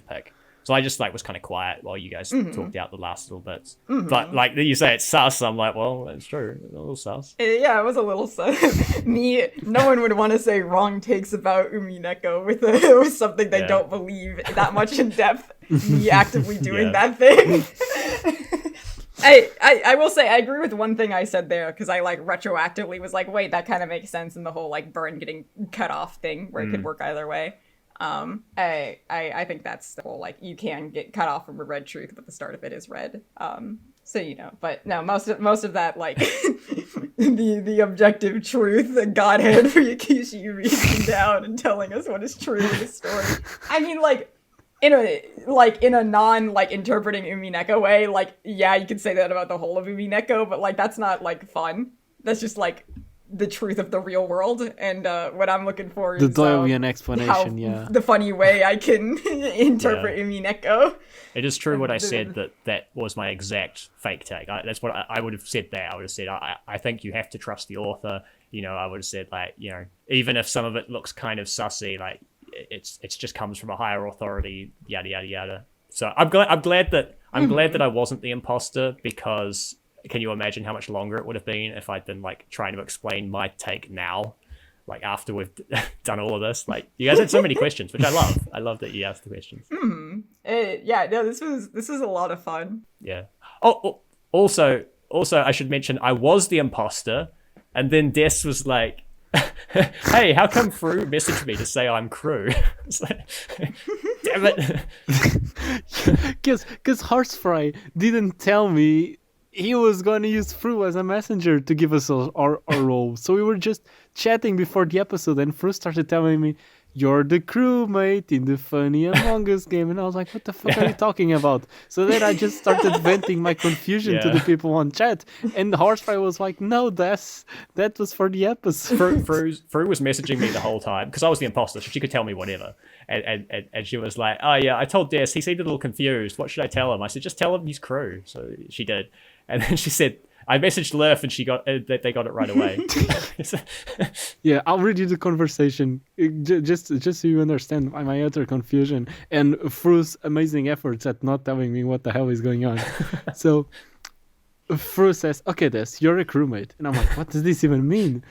pick. So I just like was kind of quiet while you guys talked out the last little bits. But like you say, it's sus. I'm like, well, it's true, a little sus. Yeah, it was a little sus. No one would want to say wrong takes about Umineko with something they don't believe that much in depth. Me actively doing that thing. I will say I agree with one thing I said there, because I like retroactively was like, wait, that kind of makes sense in the whole like burn getting cut off thing, where it could work either way. I think that's the whole like, you can get cut off from a red truth, but the start of it is red. So but no, most of that like the objective truth, the godhead for Yakishi reaching down and telling us what is true in the story. I mean, like in a non like interpreting Umineko way, like yeah, you could say that about the whole of Umineko, but like that's not like fun. That's just like the truth of the real world, and what I'm looking for is the Doylean explanation, the funny way I can interpret Umineko. It is true what I said, that was my exact fake take. That's what I would have said there. I would have said, I think you have to trust the author. I would have said, like, even if some of it looks kind of sussy, like it's just comes from a higher authority, yada yada yada. So I'm glad that I wasn't the imposter, because can you imagine how much longer it would have been if I'd been like trying to explain my take now, like after we've done all of this? Like, you guys had so many questions, which I love. I love that you asked the questions. This was a lot of fun. Yeah. Oh, also, I should mention I was the imposter, and then Des was like, "Hey, how come Fru messaged me to say I'm Crew?" Like, damn it. Because Horsefry didn't tell me he was going to use Fru as a messenger to give us our role. So we were just chatting before the episode, and Fru started telling me, you're the crewmate in the funny Among Us game. And I was like, what the fuck are you talking about? So then I just started venting my confusion to the people on chat. And Horsefly was like, no, that was for the episode. Fru was messaging me the whole time because I was the imposter, so she could tell me whatever. And she was like, oh yeah, I told Des, he seemed a little confused. What should I tell him? I said, just tell him he's crew. So she did. And then she said, I messaged Lurf and she got they got it right away. Yeah, I'll read you the conversation just so you understand my utter confusion and Fru's amazing efforts at not telling me what the hell is going on. So Fru says, okay, Des, you're a crewmate. And I'm like, what does this even mean?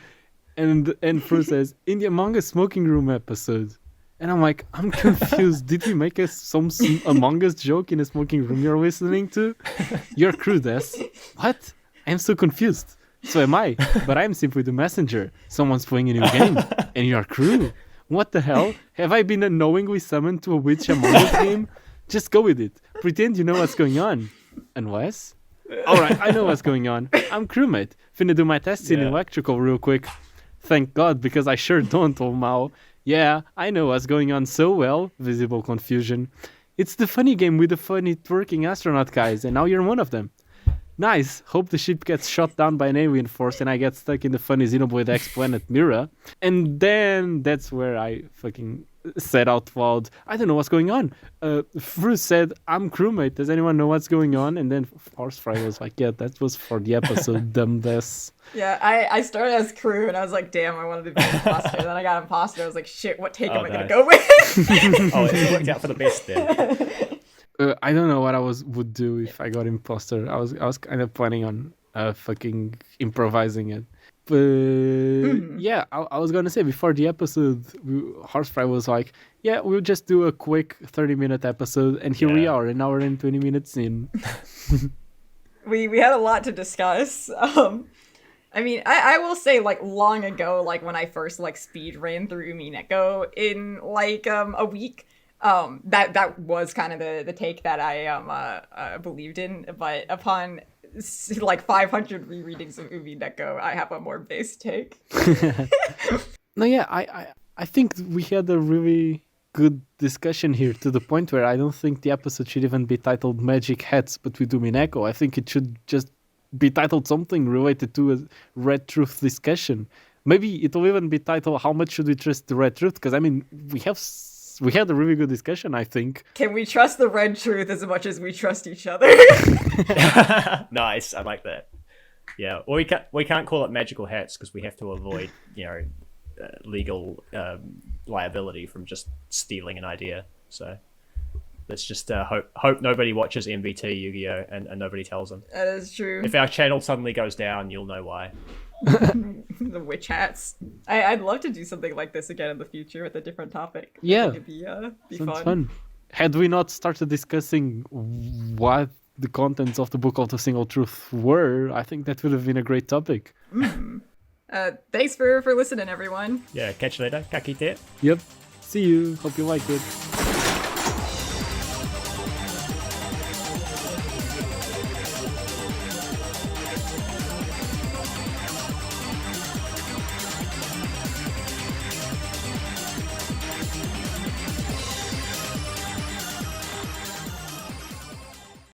And Fru says, in the Among Us smoking room episode. And I'm like, I'm confused. Did we make some Among Us joke in a smoking room you're listening to? You're crew, Des. What? I'm so confused. So am I, but I'm simply the messenger. Someone's playing a new game, and you're crew. What the hell? Have I been unknowingly summoned to a witch Among Us game? Just go with it. Pretend you know what's going on. Unless? Alright, I know what's going on. I'm crewmate. Finna do my tests in electrical real quick. Thank God, because I sure don't, oh Mao. Yeah, I know what's going on so well. Visible confusion. It's the funny game with the funny twerking astronaut guys, and now you're one of them. Nice. Hope the ship gets shot down by an alien force and I get stuck in the funny Xenoblade X planet Mira. And then that's where I fucking said out loud, I don't know what's going on. Fru said, I'm crewmate. Does anyone know what's going on? And then Horsefly was like, yeah, that was for the episode, dumbass. Yeah, I started as crew and I was like, damn, I wanted to be imposter. Then I got imposter. I was like, shit, what take am I going to go with? It worked out for the best then. I don't know what I would do if I got imposter. I was kind of planning on fucking improvising it. But yeah, I was gonna say before the episode, Horsefly was like, yeah, we'll just do a quick 30-minute episode, and here we are, an hour and 20 minutes in. we had a lot to discuss. I mean, I will say, like, long ago, like, when I first, like, speed ran through Umineko in, like, a week, that was kind of the take that I believed in, but upon like 500 rereadings of Umineko, I have a more base take. No, yeah, I think we had a really good discussion here to the point where I don't think the episode should even be titled Magic Hats, but with Umineko. I think it should just be titled something related to a Red Truth discussion. Maybe it'll even be titled How Much Should We Trust the Red Truth? Because, I mean, we had a really good discussion, I think. Can we trust the Red Truth as much as we trust each other? Nice, I like that. Yeah, well, we can't call it magical hats because we have to avoid, legal liability from just stealing an idea. So let's just hope nobody watches MBT Yu-Gi-Oh! And nobody tells them. That is true. If our channel suddenly goes down, you'll know why. The witch hats. I'd love to do something like this again in the future with a different topic. Yeah, it'd be sounds fun. Had we not started discussing what the contents of the Book of the Single Truth were, I think that would have been a great topic. Thanks for listening, everyone. Yeah, catch you later. Ka kite. Yep. See you. Hope you liked it.